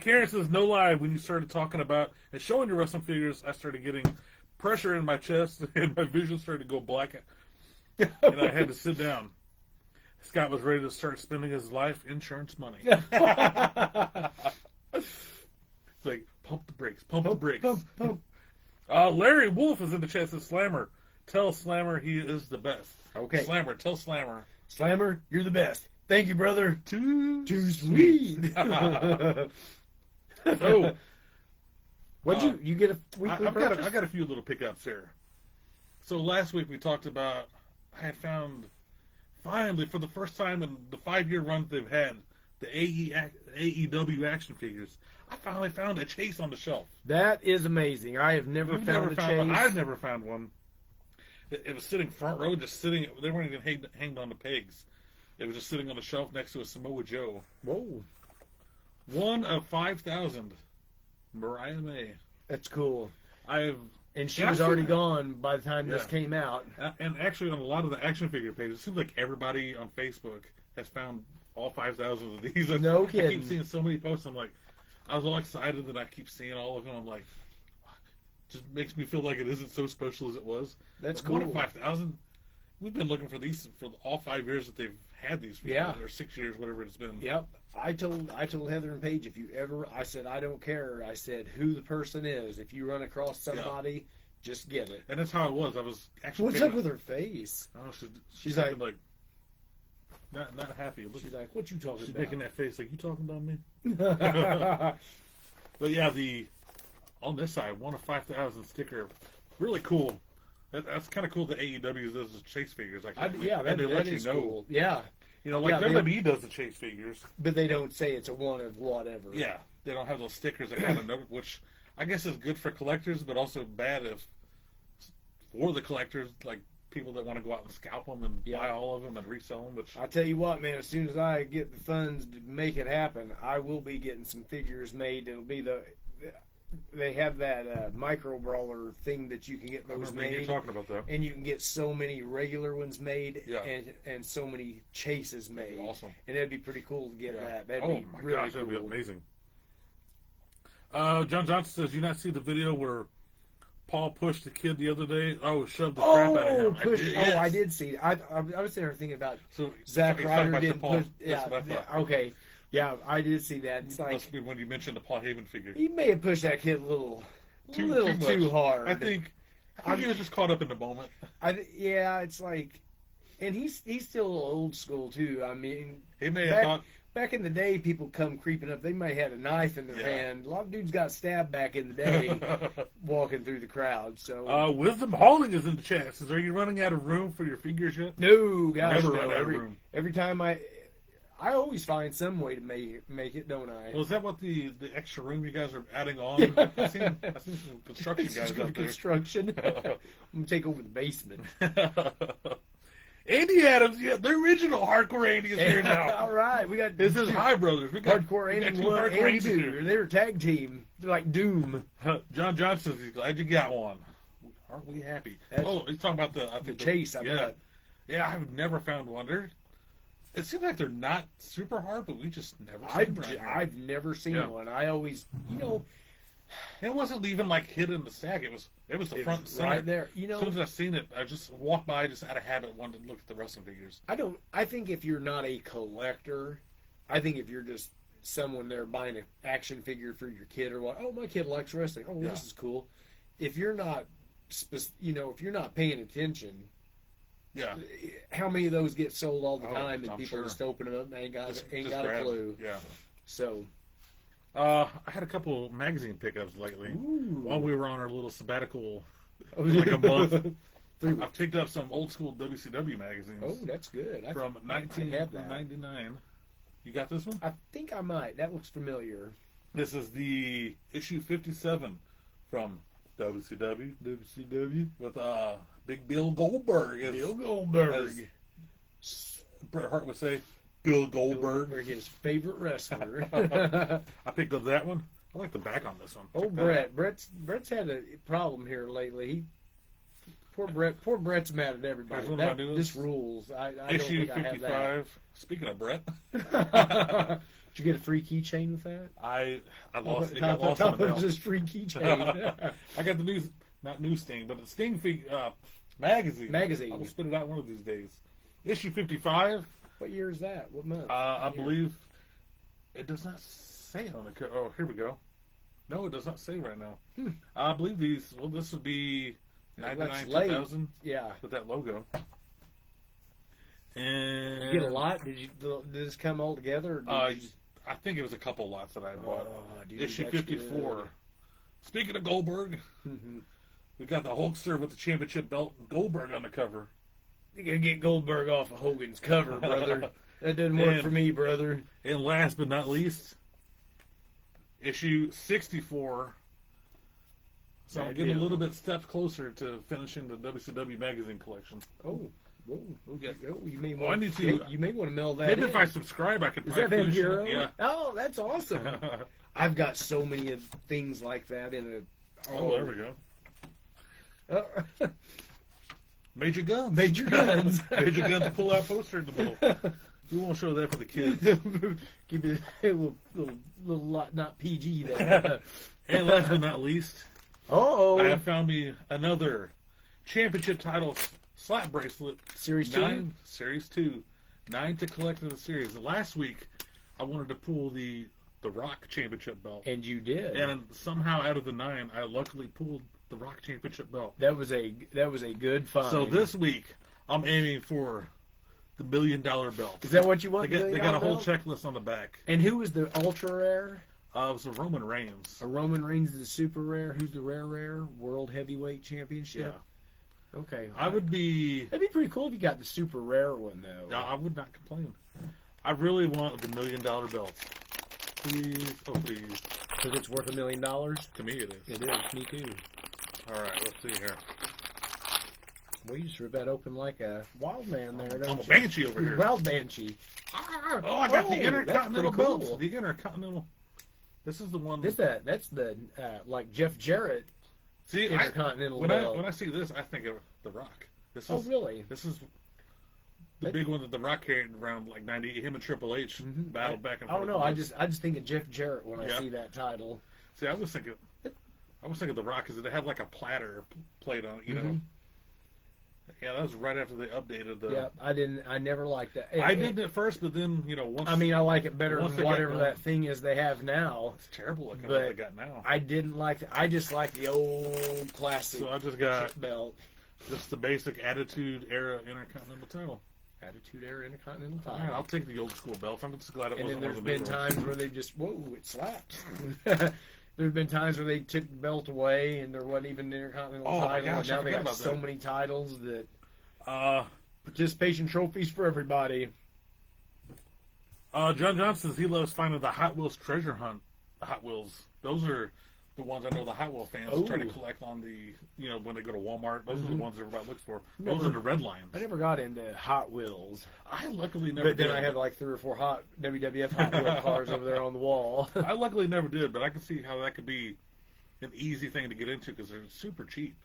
Karen says, no lie, when you started talking about and showing your wrestling figures, I started getting pressure in my chest and my vision started to go black. And I had to sit down. Scott was ready to start spending his life insurance money. It's like, pump the brakes, pump the brakes. Pump. Larry Wolf is in the chat, says, Slammer, tell Slammer he is the best. Okay. Slammer, tell Slammer. Slammer, you're the best. Thank you, brother. Too sweet. So, What'd you get a weekly I got a few little pickups here. So last week we talked about, I had found, finally, for the first time in the 5-year run they've had, the AEW action figures. I finally found a Chase on the shelf. That is amazing. I have never found a Chase. One. I've never found one. It was sitting front row, just sitting. They weren't even hanged on the pegs. It was just sitting on the shelf next to a Samoa Joe. Whoa. One of 5,000. Mariah May. That's cool. And she Yeah, was I've already seen gone by the time this Yeah. came out. And actually, on a lot of the action figure pages, it seems like everybody on Facebook has found all 5,000 of these. No I kidding. keep seeing so many posts. I'm like, I was all excited that I keep seeing all of them. I'm like, just makes me feel like it isn't so special as it was. That's One cool. of 5,000. We've been looking for these for all 5 years that they've had these. Yeah. Or 6 years, whatever it's been. Yep. I told Heather and Paige, I said, I don't care. I said, who the person is. If you run across somebody, just get it. And that's how it was. I was actually. What's up with her face? Oh, She's acting like not happy. She's like, what you talking She's about? making that face like, you talking about me? But yeah, on this side, 1 of 5,000 sticker, really cool. That's kind of cool. The AEW does the Chase figures. Like, that they let you is know. cool. Yeah. You know, like Yeah, WWE does the Chase figures. But they don't say it's a one of whatever. Yeah, they don't have those stickers that kind of know, which I guess is good for collectors, but also bad for the collectors, like people that want to go out and scalp them and buy all of them and resell them. Which I tell you what, man, as soon as I get the funds to make it happen, I will be getting some figures made. It'll be they have that micro brawler thing that you can get those you're made, talking about that. and you can get so many regular ones made, Yeah. and so many chases made. Awesome. And that'd be pretty cool to get that. That'd Oh be my really gosh, that'd be cool. amazing. John Johnson says, "You not see the video where Paul pushed the kid the other day? Oh, shoved the crap out of him." Push! Yes. I did see. I was there thinking about So Zack he's talking Ryder about the didn't Paul. push. That's Yeah. what I thought. Okay. Yeah, I did see that. It's like Must be when you mentioned the Paul Heyman figure. he may have pushed that kid a little Too too much. hard. I think he was just caught up in the moment. Yeah, it's like, and he's still old school too. I mean, He may have thought, back in the day, people come creeping up. They might have had a knife in their Yeah. hand. A lot of dudes got stabbed back in the day walking through the crowd. So Wisdom Hauling is in the chat. Says, "Are you running out of room for your figures yet?" no, guys, Never no. run out of room. Every time I always find some way to make it, don't I? Well, is that what the extra room you guys are adding on? I've seen some construction guys out there. Construction. I'm gonna take over the basement. Andy Adams, yeah, the original Hardcore Andy is here now. All right, we got This is High Brothers. We got Hardcore we got Andy two 1 Hardcore and Andys 2. here. They're a tag team. They're like Doom. John Johnson says he's glad you got one. Aren't we happy? He's talking about the Chase, I bet. Yeah, I've never found one. It seems like they're not super hard, but we just never seen them around here. I've never seen Yeah. one. I always, It wasn't even like hidden in the stack. It was the It front was and center. right there. You As soon as know, I seen it, I just walked by, just out of habit, wanted to look at the wrestling figures. I think if you're not a collector, I think if you're just someone there buying an action figure for your kid or what, oh, my kid likes wrestling. Oh, Yeah. this is cool. If you're not, if you're not paying attention, Yeah. how many of those get sold all the Oh, time and I'm people sure. just open them up and ain't got Just a grab it. clue. Yeah. So, I had a couple magazine pickups lately. While we were on our little sabbatical, like a month, 3 weeks. I picked up some old school WCW magazines Oh, that's good. from I have that. 1999. You got this one? I think I might. That looks familiar. This is the issue 57 from WCW WCW. with Big Bill Goldberg. as- Bill Goldberg. as Bret Hart would say, Bill Goldberg. His favorite wrestler. I picked up that one. I like the back on this one. Oh, Check that Brett. Brett's had a problem here lately. Poor Brett's mad at everybody. Here's one of my new This ones. rules. I out. don't Issue think I have 55. Speaking of Brett, that. Did you get a free keychain with that? I lost. It I got lost in thought the it mail. was just free keychain. I got the not new Sting, but the Sting magazine. Magazine. I will spit it out one of these days. Issue 55. What year is that? What month? I believe it does not say on the cover. Oh, here we go. No, it does not say right now. I believe these. Well, this would be That's 99, late. 2000 Yeah. with that logo. And Did you get a lot? Did this come all together? Or did you I think it was a couple lots that I bought. Oh, dude, Issue that's 54. Speaking of Goldberg, good. we got the Hulkster with the championship belt, Goldberg on the cover. You gotta get Goldberg off of Hogan's cover, brother. That doesn't work And- for me, brother. And last but not least, issue 64. So I'm Bad getting a deal. little bit steps closer to finishing the WCW magazine collection. Oh, whoa, okay. You may Well, I want need to- You may want to mail that. Maybe in. if I subscribe, I could Is probably that Van finish it. Hero? Yeah. Oh, that's awesome. I've got so many of things like that in a. Oh, there we go. go. Major Guns. Major Guns. Major Guns pull-out poster in the middle. We won't show that for the kids. Give it a little lot, not PG there. And last but not least, Oh, I have found me another championship title slap bracelet. Series 2? Series 2. 9 to collect in the series. Last week, I wanted to pull the Rock Championship belt. And you did. And somehow out of the 9, I luckily pulled the Rock Championship belt. That was a good find. So this week, I'm aiming for the $1 million belt. Is that what you want? They got a whole $1 million? checklist on the back. And who was the ultra rare? It was a Roman Reigns. A Roman Reigns is the super rare. Who's the rare? World Heavyweight Championship. Yeah. Okay. I would be. That'd be pretty cool if you got the super rare one though. I would not complain. I really want the $1 million belt. Please, oh please. Because it's worth $1 million. To me, it is. It is. Me too. All right, let's see here. Well, you just rip that open like a wild man there, don't I'm a you? banshee over here. Wild banshee. Oh, I got the Oh, Intercontinental that's pretty cool. belt. The Intercontinental. This is the one. That's the like Jeff Jarrett See, Intercontinental when belt. I see this, I think of The Rock. This is Oh, really? This is the big one that The Rock carried around like '90. Him and Triple H battled back and I forth. don't know. I just think of Jeff Jarrett when I Yeah. see that title. See, I was thinking The Rock because it had like a platter plate on it, you know. Yeah, that was right after they updated the. Yeah, I never liked that. I did at first, but then once. I mean, I like it better Once than they got whatever going. that thing is they have now. it's terrible looking but what they got now. I didn't like it. I just like the old classic So I just got belt. just the basic Attitude Era Intercontinental title. Attitude Era Intercontinental All title. right, I'll take the old school belt. I'm just glad it And then wasn't one there's of the been big ones. times where they just, whoa, it slapped. There's been times where they took the belt away and there wasn't even an Intercontinental Oh, my title. gosh, and now I they forgot got about so that. many titles that participation trophies for everybody. John Johnson says he loves finding the Hot Wheels treasure hunt. The Hot Wheels. Those are the ones I know the Hot Wheel fans try to Oh. collect on the, when they go to Walmart. Those are the ones everybody looks for. Never- Those are the red lines. I never got into Hot Wheels. I luckily never But then did. I have like 3 or 4 hot WWF Hot Wheel cars over there on the wall. I luckily never did, but I can see how that could be an easy thing to get into because they're super cheap.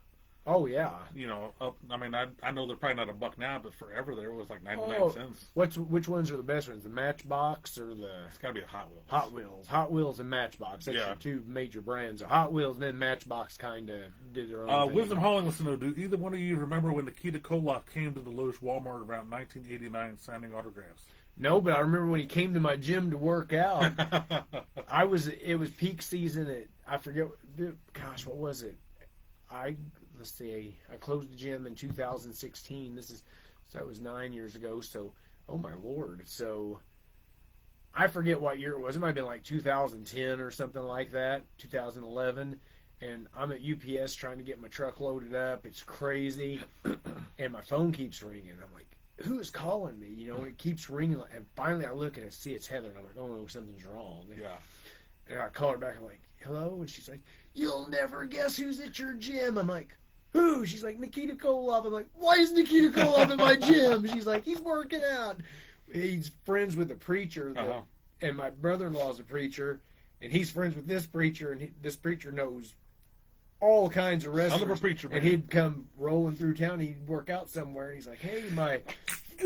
Oh yeah. You know, up. I mean, I know they're probably not $1 now, but forever there was like 99 Oh, cents. which ones are the best ones? The Matchbox or the It's got to be a Hot Wheels. Hot Wheels? Hot Wheels and Matchbox. That's Yeah. your two major brands. Hot Wheels and then Matchbox kind of did their own thing. Wisdom Hall wants to know: do either one of you remember when Nikita Koloff came to the Lowe's Walmart around 1989 signing autographs? No, but I remember when he came to my gym to work out. It was peak season at, I forget, gosh, what was it? Let's see, I closed the gym in 2016. So it was 9 years ago. So, oh my Lord. So I forget what year it was. It might have been like 2010 or something like that, 2011. And I'm at UPS trying to get my truck loaded up. It's crazy. And my phone keeps ringing. I'm like, who is calling me? You know, it keeps ringing. And finally I look and I see it's Heather. And I'm like, oh no, something's wrong. Yeah. And I call her back. I'm like, hello? And she's like, you'll never guess who's at your gym. I'm like, who? She's like, Nikita Koloff. I'm like, why is Nikita Koloff at my gym? She's like, he's working out. He's friends with a preacher. And my brother-in-law is a preacher. And he's friends with this preacher. And this preacher knows all kinds of wrestlers. Son of a preacher, man. And he'd come rolling through town. He'd work out somewhere. And he's like, hey,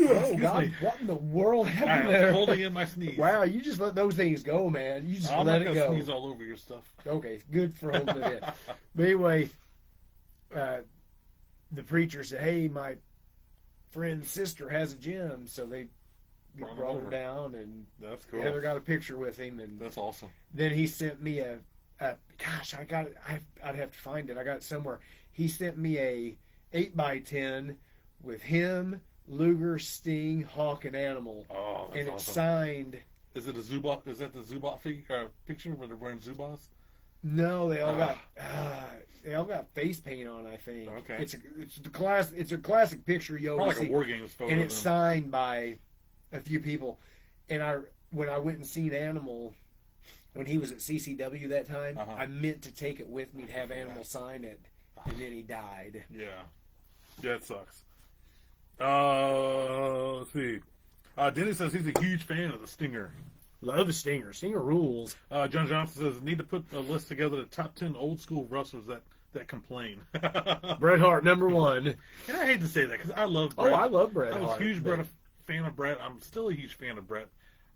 oh, God, what in the world happened there? I'm holding in my sneeze. Wow, you just let those things go, man. You just I'm let not it gonna go. sneeze all over your stuff. Okay, good for holding it in. But anyway, the preacher said, hey, my friend's sister has a gym. So they brought him down, and That's cool. Heather got a picture with him. And That's awesome. then he sent me gosh, I got it. I'd have to find it. I got it somewhere. He sent me a 8x10 with him, Luger, Sting, Hawk, and Animal. Oh, that's and it's awesome. signed. Is it a Zubot? Is that the Zubot picture where they're wearing Zubos? No, they all got face paint on. I think. Okay. It's a classic picture you Probably always like a see, War Games photo. and it's then. signed by a few people. And when I went and seen Animal, when he was at CCW that time, I meant to take it with me to have Animal sign it, and then he died. Yeah. Yeah, it sucks. Let's see. Denny says he's a huge fan of the Stinger. Love the Stinger. Stinger rules. John Johnson says need to put a list together of the top 10 old school wrestlers that complain. Bret Hart, number one. And I hate to say that because I love Bret. Oh, I love Bret I was Hart. a huge fan of Bret. I'm still a huge fan of Bret.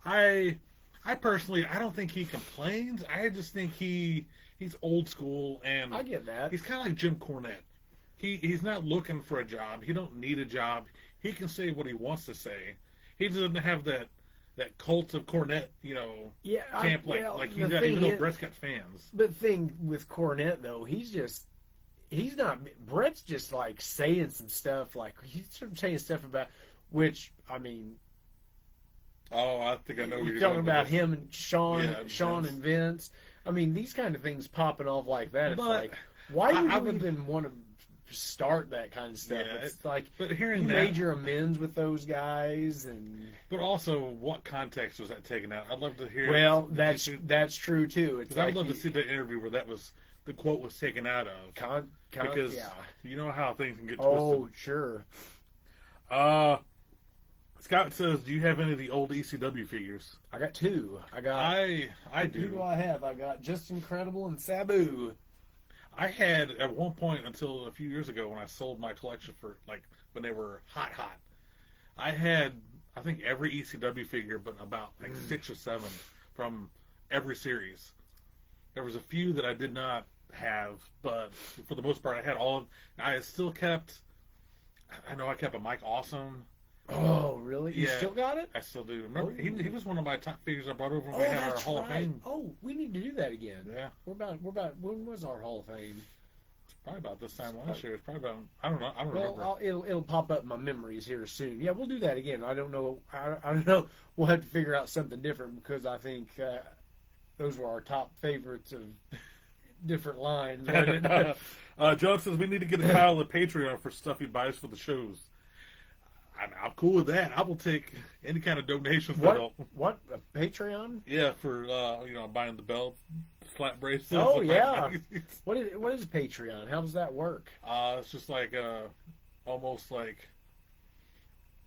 I personally, I don't think he complains. I just think he's old school, and I get that. he's kind of like Jim Cornette. He's not looking for a job. He don't need a job. He can say what he wants to say. He doesn't have that cult of Cornette, Yeah, camp like he's got. Even though Bret's got fans. But the thing with Cornette though, he's not. Bret's just like saying some stuff, like he's saying stuff about which I mean. Oh, I think I know. You're talking about him and Sean Vince. and Vince. I mean, these kind of things popping off like that. It's But like, why would I you would- even want to start that kind of stuff? Yeah, It's like But you hearing that, made your amends with those guys, and but also, what context was that taken out? I'd love to hear. well, Did you- that's true too. It's Because I'd like love to see the interview where the quote was taken out of. Because yeah. you know how things can get Oh, twisted. sure. Scott says, "Do you have any of the old ECW figures?" I got two. I got. I Who do do. I have? I got Just Incredible and Sabu. I had at one point until a few years ago when I sold my collection for when they were hot. I had I think every ECW figure, but about 6 or 7 from every series. There was a few that I did not have, but for the most part, I had all. I still kept. I know I kept a Mike Awesome. Oh, really? You Yeah. still got it? I still do. Remember, Oh. he was one of my top figures I brought over when we had our that's Hall of right. Fame. Oh, we need to do that again. Yeah, We're about. When was our Hall of Fame? probably about this time last year. It's probably about. I don't know. I don't Well, remember. it'll pop up in my memories here soon. Yeah, we'll do that again. I don't know. I don't know. We'll have to figure out something different because I think those were our top favorites of different lines. wasn't it? John says we need to get a Kyle a Patreon for stuff he buys for the shows. I'm cool with that. I will take any kind of donations that help. What? A Patreon? Yeah, for buying the belt, slap bracelets. Oh, yeah. What is Patreon? How does that work? It's just like almost like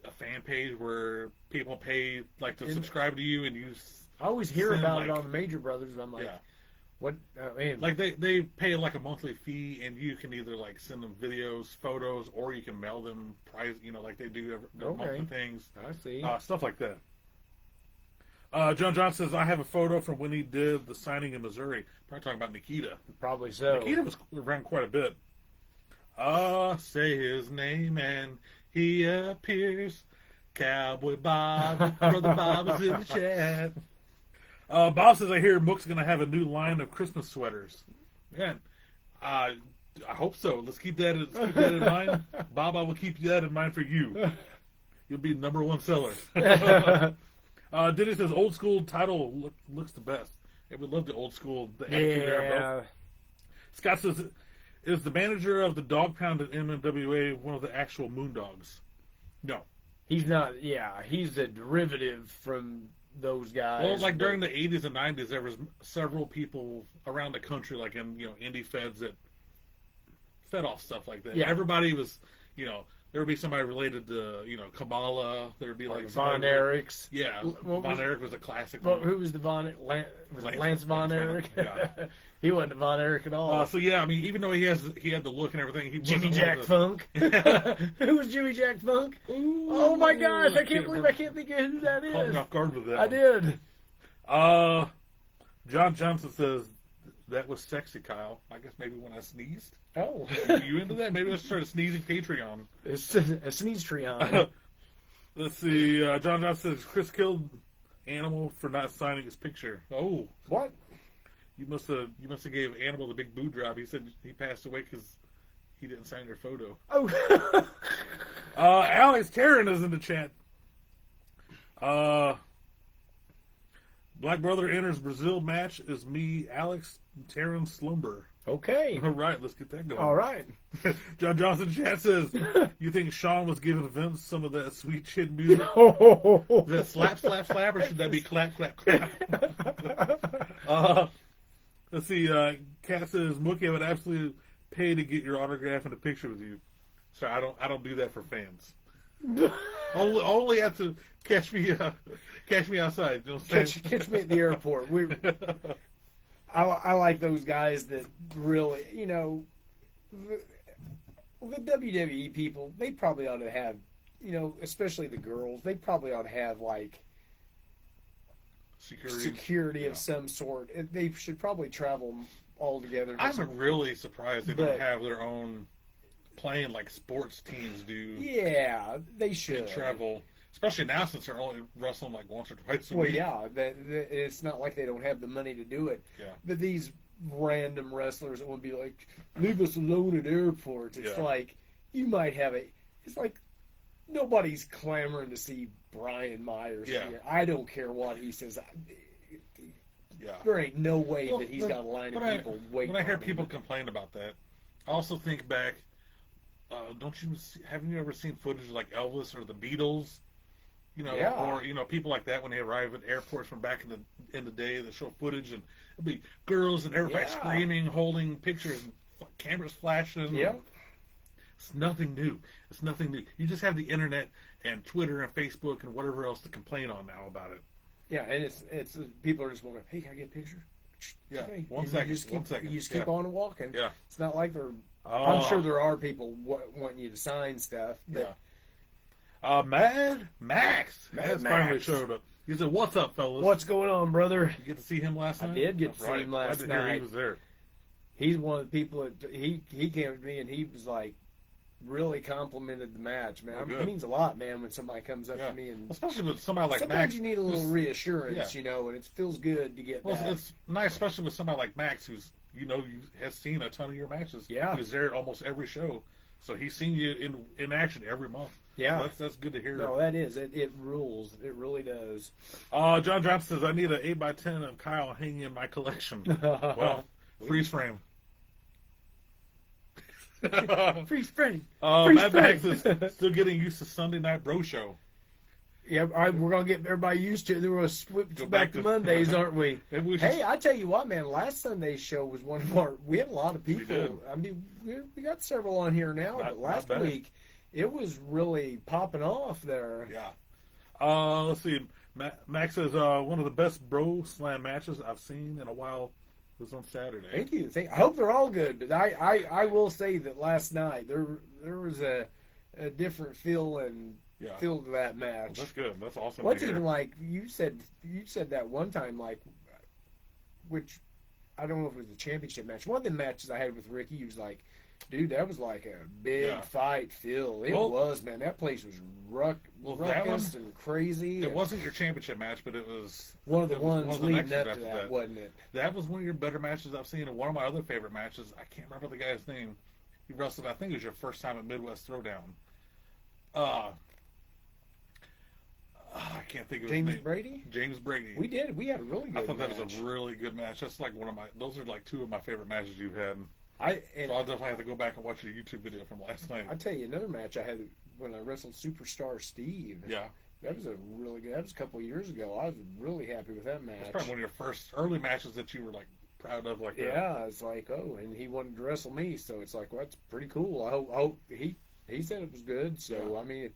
a fan page where people pay to subscribe to you, and you. I always hear Send, about it like- on the Major Brothers, and I'm like, Yeah. What I mean, Like they pay like a monthly fee, and you can either like send them videos, photos, or you can mail them prize. Like they do their Okay. monthly things, I see. stuff like that. John Johnson says I have a photo from when he did the signing in Missouri. Probably talking about Nikita. Probably so. Nikita was around quite a bit. Say his name and he appears. Cowboy Bob, Brother Bob is in the chat. Bob says I hear Mook's going to have a new line of Christmas sweaters. Man, I hope so. Let's keep that in mind. Bob, I will keep that in mind for you. You'll be #1 seller. Denny says old school title looks the best. Hey, we love the old school. The Attitude Era belt. Scott says, is the manager of the Dog Pound at MNWA one of the actual Moondogs? No. He's not. Yeah, he's a derivative from those guys. Well, like during the 80s and 90s, there was several people around the country, like in indie feds that fed off stuff like that. Yeah. Everybody was, there would be somebody related to Kamala. There would be like Von Erichs. Yeah, Von Erich was a classic. Well, who was the Von? Was it Lance Von Erich? Yeah. He wasn't a Von Erich at all. So yeah, I mean, even though he had the look and everything, he Jimmy wasn't Jack Funk. Who was Jimmy Jack Funk? Ooh, Oh my gosh! I can't believe I can't think of who that Caught me is. off guard with that. I did. John Johnson says that was sexy, Kyle. I guess maybe when I sneezed. Oh, You into that? Maybe let's start a sneezing Patreon. it's a sneeze tree on. Let's see. John Johnson says Chris killed Animal for not signing his picture. Oh, What? you must have gave Animal the big boot drop. He said he passed away because he didn't sign your photo. Oh. Alex Taryn is in the chat. Black Brother enters Brazil match is me, Alex Taryn Slumber. Okay. All right, let's get that going. All right. John Johnson chat says, you think Sean was giving Vince some of that sweet chin music? Is that slap, slap, slap, or should that be clap, clap, clap? Let's see. Kat says, Mookie, I would absolutely pay to get your autograph and a picture with you. So I don't do that for fans. only have to catch me outside. You know what I'm saying? Catch me at the airport. I like those guys that really, the WWE people, they probably ought to have, especially the girls, they probably ought to have like security of some sort. They should probably travel all together. I'm really surprised they don't have their own plane like sports teams do. Yeah, they should and travel. Especially now since they're only wrestling like once or twice a Well, week. yeah, it's not like they don't have the money to do it. Yeah. But these random wrestlers that would be like, leave us alone at airports. It's like, you might have it's like, nobody's clamoring to see Brian Myers here. I don't care what he says. Yeah. There ain't no way that he's got a line of people waiting. When I hear on him. people complain about that, I also think haven't you ever seen footage of like Elvis or the Beatles? Or people like that when they arrive at airports from back in the day that show footage and it'll be girls and everybody screaming, holding pictures, and cameras flashing. Yeah. It's nothing new. You just have the internet and Twitter and Facebook and whatever else to complain on now about it. Yeah, and it's people are just going, hey, can I get a picture? Yeah, Okay. one second. You just keep on walking. Yeah. It's not like they're. I'm sure there are people wanting you to sign stuff. But Mad Max has finally Max. showed up. He said, "What's up, fellas? What's going on, brother? You get to see him last night? I did get to That's see him last Glad to hear night. he was there. He's one of the people that he came to me and he was like, really complimented the match, man. Oh, good. It means a lot, man, when somebody comes up to me and Especially with somebody like sometimes Max. you need a little who's- reassurance, and it feels good to get Well, that. it's nice, especially with somebody like Max, who's has seen a ton of your matches. Yeah. He's there at almost every show, so he's seen you in action every month. Yeah. So that's good to hear. No, that is it rules. It really does. John Johnson says I need an 8x10 of Kyle hanging in my collection. Well, freeze frame. Freeze frame. Mad Max is still getting used to Sunday Night Bro Show. Yeah, we're gonna get everybody used to it. Then we're gonna switch Go back back to to- Mondays, aren't we? Maybe we should- Hey, I tell you what, man. Last Sunday's show was one of our. We had a lot of people. did. I mean, we got several on here now, Not- but last not bad. week it was really popping off there. Yeah. Let's see. Max says one of the best Bro Slam matches I've seen in a while It was on Saturday. Thank you. I hope they're all good, but I will say that last night there was a different feel to that Well, match. that's good. That's awesome. What's to hear. even like you said that one time, like, which I don't know if it was the championship match. One of the matches I had with Ricky, he was like, dude, that was like a big Yeah. fight feel. It Well- was, man. That place was Well, that ruckus and crazy. It and wasn't your championship match, but it was one of the it was ones one of the leading next up to after that, that. wasn't it? That was one of your better matches I've seen. And one of my other favorite matches, I can't remember the guy's name. He wrestled, I think it was your first time at Midwest Throwdown. I can't think of his James name. Brady? James Brady. We had a really good I thought that match. was a really good match. That's like those are like two of my favorite matches you've had. And So I'll definitely have to go back and watch your YouTube video from last night. I tell you another match I had when I wrestled Superstar Steve. Yeah. That was a really good. That was a couple of years ago. I was really happy with that It's match. probably one of your first early matches that you were like proud of, like that. Yeah, it's like, oh, and he wanted to wrestle me, so it's like, well, that's pretty cool. I hope he said it was good. So Yeah. I mean,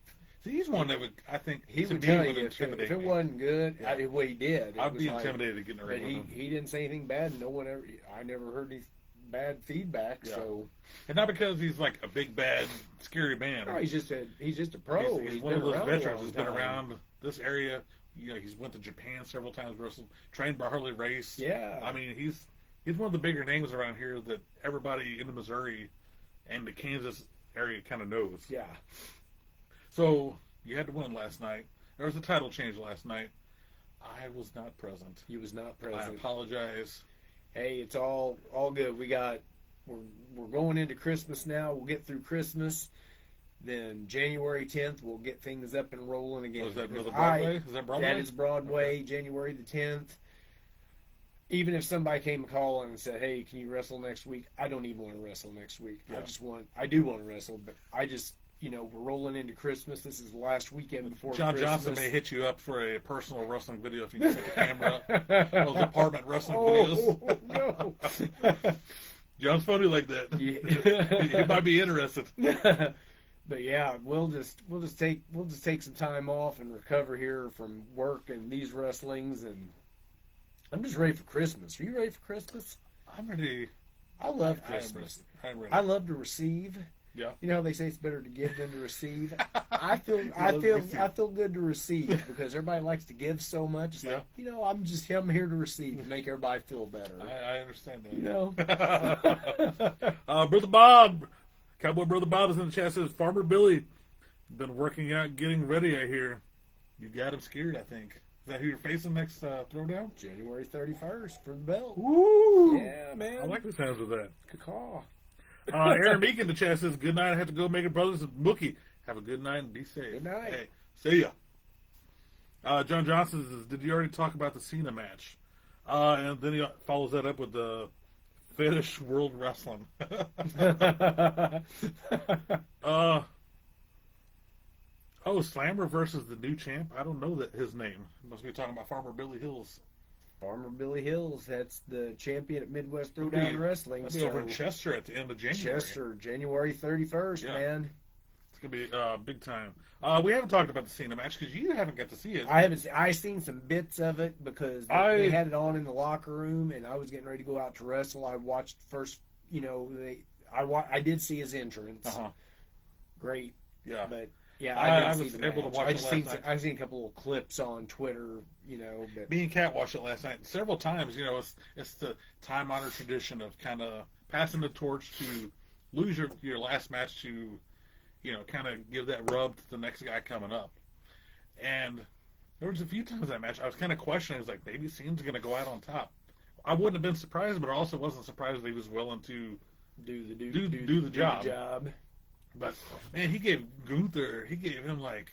See, he's one that would, I think, he to would me, tell would you if intimidate it me. wasn't good. Yeah. Well, he did. It I'd was be like- intimidated getting a But ring with him. he didn't say anything bad. No one ever. I never heard any bad feedback. Yeah. So And not because he's like a big, bad, scary man. no, he's just a pro. He's He's one of been those around a veterans long who's been time. around this area. You know, he's went to Japan several times, wrestled, trained by Harley Race. Yeah. I mean, he's one of the bigger names around here that everybody in the Missouri and the Kansas area kind of knows. Yeah. So you had to win last night. There was a title change last night. I was not present. He was not I present. apologize. Hey, it's all good. We're going into Christmas now. We'll get through Christmas. Then January 10th, we'll get things up and rolling again. Was that Because another Broadway? Is that Broadway? That is Broadway, January the 10th. Even if somebody came calling and said, "Hey, can you wrestle next week?" I don't even want to wrestle next week. Yeah. I do want to wrestle, but I just, we're rolling into Christmas. This is the last weekend before John Christmas. Johnson may hit you up for a personal wrestling video if you can set the camera up. Those apartment wrestling Oh videos. no! John's funny like that. Yeah. He might be interested. But yeah, we'll just take some time off and recover here from work and these wrestlings, and I'm just ready for Christmas. Are you ready for Christmas? I'm ready. I love I am Christmas. ready. I'm ready. I love to receive. Yeah. You know how they say it's better to give than to receive. I feel love to receive. good to receive because everybody likes to give so much. It's Yeah. like, I'm here to receive and make everybody feel better. I understand that. You know. Brother Bob, Cowboy Brother Bob is in the chat. Says Farmer Billy been working out, getting ready. I hear you got him scared. I think is that who you're facing next throwdown? January 31st for the belt. Woo! Yeah, man. I like the sounds of that. Caw. Aaron Meek in the chat says, "Good night. I have to go make it, brothers." And Mookie, have a good night and be safe. Good night. Hey, see ya. John Johnson says, "Did you already talk about the Cena match?" And then he follows that up with the Fetish World Wrestling. Slammer versus the new champ. I don't know that his name. Must be talking about Farmer Billy Hills. Farmer Billy Hills, that's the champion at Midwest Throwdown Wrestling. That'll be over in Chester at the end of January. Chester, January 31st, Yeah. man. It's gonna be big time. We haven't talked about the Cena match because you haven't got to see it. I seen some bits of it because they had it on in the locker room, and I was getting ready to go out to wrestle. I watched first, I did see his entrance. Uh-huh. Great, Yeah. but yeah, I didn't was see the able to match. watch I it just last seen night. I've seen a couple of clips on Twitter, but Me and Kat watched it last night several times. It's the time honored tradition of kind of passing the torch to lose your last match to, kind of give that rub to the next guy coming up. And there was a few times in that match I was kind of questioning. I was like, maybe Cena's going to go out on top. I wouldn't have been surprised, but I also wasn't surprised that he was willing to do the job. job. But man, he gave him like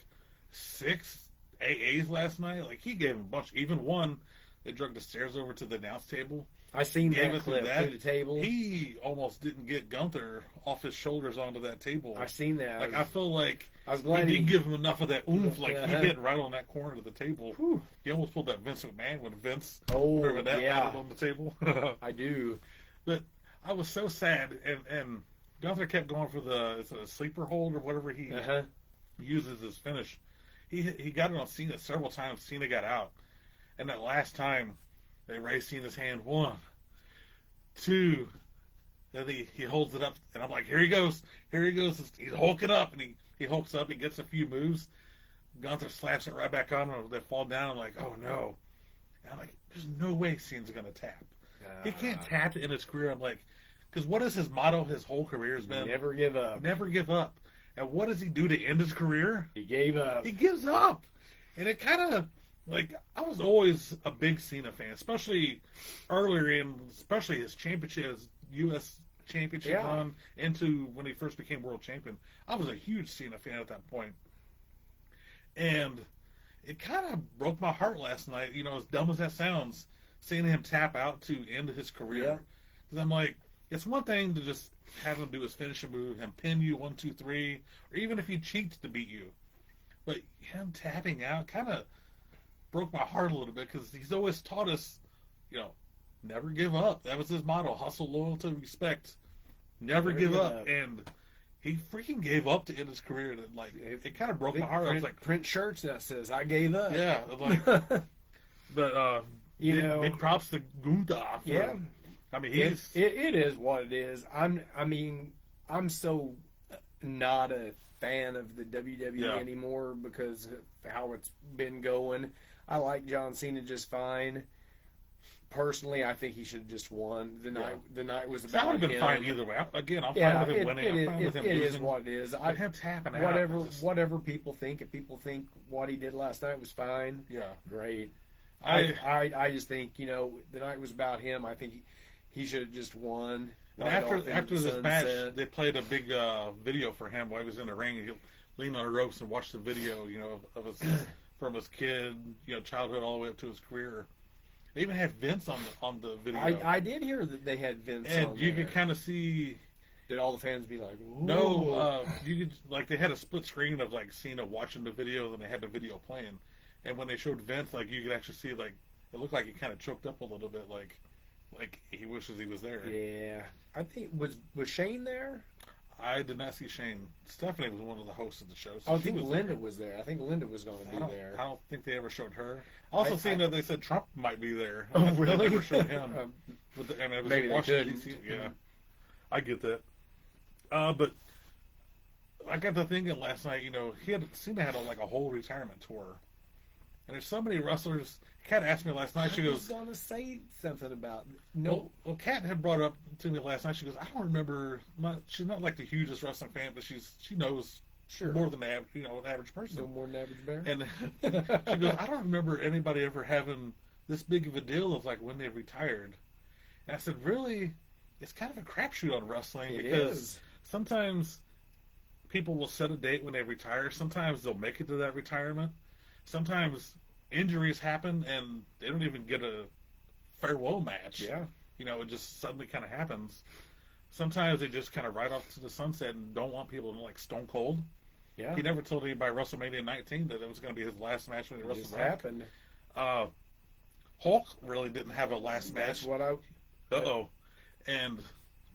6 AAs last night. Like he gave him a bunch. Even one, they dragged the stairs over to the announce table. I seen Gave that it clip that. to the table. He almost didn't get Gunther off his shoulders onto that table. I seen that. Like I feel like I was he glad didn't give him enough of that oomph. Like Uh-huh. he hit right on that corner of the table. Whew. He almost pulled that Vince McMahon when Vince Oh, remember that yeah. landed on the table. I do. But I was so sad, and Gunther kept going for it's a sleeper hold or whatever he Uh-huh. uses his finish. He got it on Cena several times. Cena got out, and that last time they raised Cena's hand 1, 2. Then he holds it up, and I'm like, here he goes. Here he goes. He's hulking up, and he hulks up. He gets a few moves. Gunther slaps it right back on him. They fall down. I'm like, oh, no. And I'm like, there's no way Cena's going to tap. He can't tap in his career. I'm like, because what is his motto his whole career has been? Never give up. Never give up. And what does he do to end his career? He gave up. He gives up. And it kind of, like, I was always a big Cena fan, especially earlier in, especially his championship, his U.S. championship run into when he first became world champion. I was a huge Cena fan at that point. And it kind of broke my heart last night, you know, as dumb as that sounds, seeing him tap out to end his career. Because I'm like, it's one thing to just have him do his finishing move and pin you 1, 2, 3, or even if he cheats to beat you. But him tapping out kind of broke my heart a little bit because he's always taught us, you know, never give up. That was his motto: hustle, loyalty, respect. Never give up. And he freaking gave up to end his career. And like it kind of broke my heart. I was like, print shirts that says "I gave up." Yeah, like, but you know, big props to Gunther. Yeah, I mean, it is what it is. I'm so not a fan of the WWE anymore because of how it's been going. I like John Cena just fine. Personally, I think he should have just won. The night was about that would have been him. fine either way. Again, I'm fine with him winning. I'm fine with him it losing. is what it is. Him tapping out. Whatever people think. If people think what he did last night was fine, great. I just think, you know, the night was about him. I think he should have just won. And after this match, they played a big video for him while he was in the ring. He leaned on the ropes and watched the video, you know, of his from his kid, you know, childhood all the way up to his career. They even had Vince on the video. I did hear that they had Vince and on you there. could kind of see. Did all the fans be like, ooh. No, you could, like, they had a split screen of like Cena watching the video, and they had the video playing. And when they showed Vince, like, you could actually see, like, it looked like he kind of choked up a little bit, like he wishes he was there. Yeah, I think was Shane there? I did not see Shane. Stephanie was one of the hosts of the show. So I think Linda was there. I think Linda was going to be there. I don't think they ever showed her. Also, seen that they said Trump might be there. Oh, really? They never showed him. And it was maybe in they Washington, couldn't. D.C. Yeah, I get that. But I got to thinking last night. You know, Cena had a whole retirement tour, and there's so many wrestlers. Kat asked me last night. She I goes, was going to say something about Well, Kat had brought up to me last night. She goes, I don't remember. She's not like the hugest wrestling fan, but she knows more than an average person. No more than average bear. And she goes, I don't remember anybody ever having this big of a deal of like when they retired. And I said, really? It's kind of a crapshoot on wrestling because sometimes people will set a date when they retire. Sometimes they'll make it to that retirement. Sometimes injuries happen and they don't even get a farewell match. Yeah. You know, it just suddenly kind of happens. Sometimes they just kind of ride off to the sunset and don't want people to like Stone Cold. Yeah. He never told anybody WrestleMania 19 that it was going to be his last match when he It just WrestleMania. happened. Hulk really didn't have a last match. That's what I. And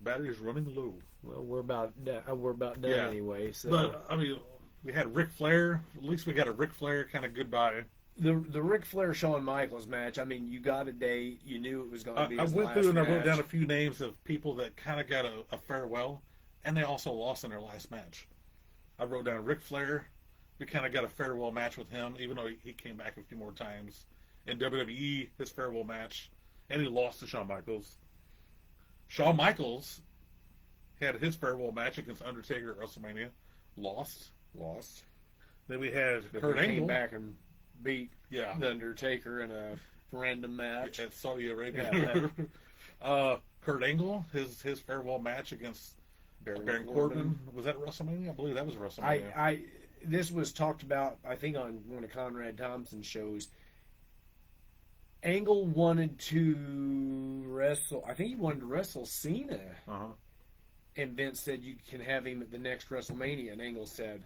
battery's running low. Well, we're about done anyway. So. But I mean, we had Ric Flair. At least we got a Ric Flair kind of goodbye. The Ric Flair Shawn Michaels match. I mean, you got a date. You knew it was going to be. I his went last through and I match. wrote down a few names of people that kind of got a farewell, and they also lost in their last match. I wrote down Ric Flair. We kind of got a farewell match with him, even though he came back a few more times. In WWE, his farewell match, and he lost to Shawn Michaels. Shawn Michaels had his farewell match against Undertaker at WrestleMania, lost. Then we had Kurt He came Angle back and beat Yeah. the Undertaker in a random match. at Saudi Arabia. Kurt Angle, his farewell match against Baron Corbin. Was that WrestleMania? I believe that was WrestleMania. This was talked about, I think, on one of Conrad Thompson's shows. Angle wanted to wrestle. I think he wanted to wrestle Cena, and Vince said you can have him at the next WrestleMania. And Angle said,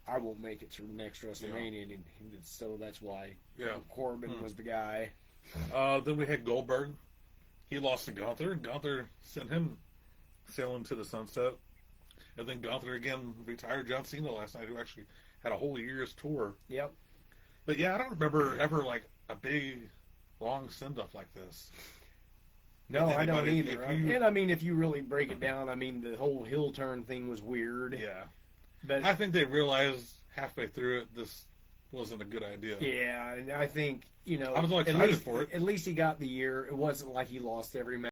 "I won't make it to the next WrestleMania." And so that's why Corbin was the guy. Then we had Goldberg. He lost to Gunther. Gunther sent him sailing to the sunset. And then Gunther again retired John Cena last night, who actually had a whole year's tour. Yep. But yeah, I don't remember ever like a big, long send-off like this. No, I don't anybody. either. If you- And I mean, if you really break it down, I mean, the whole hill turn thing was weird. Yeah. But I think they realized halfway through it this wasn't a good idea. yeah, and I think, you know, I was all at excited least, for it. At least he got the year. It wasn't like he lost every match.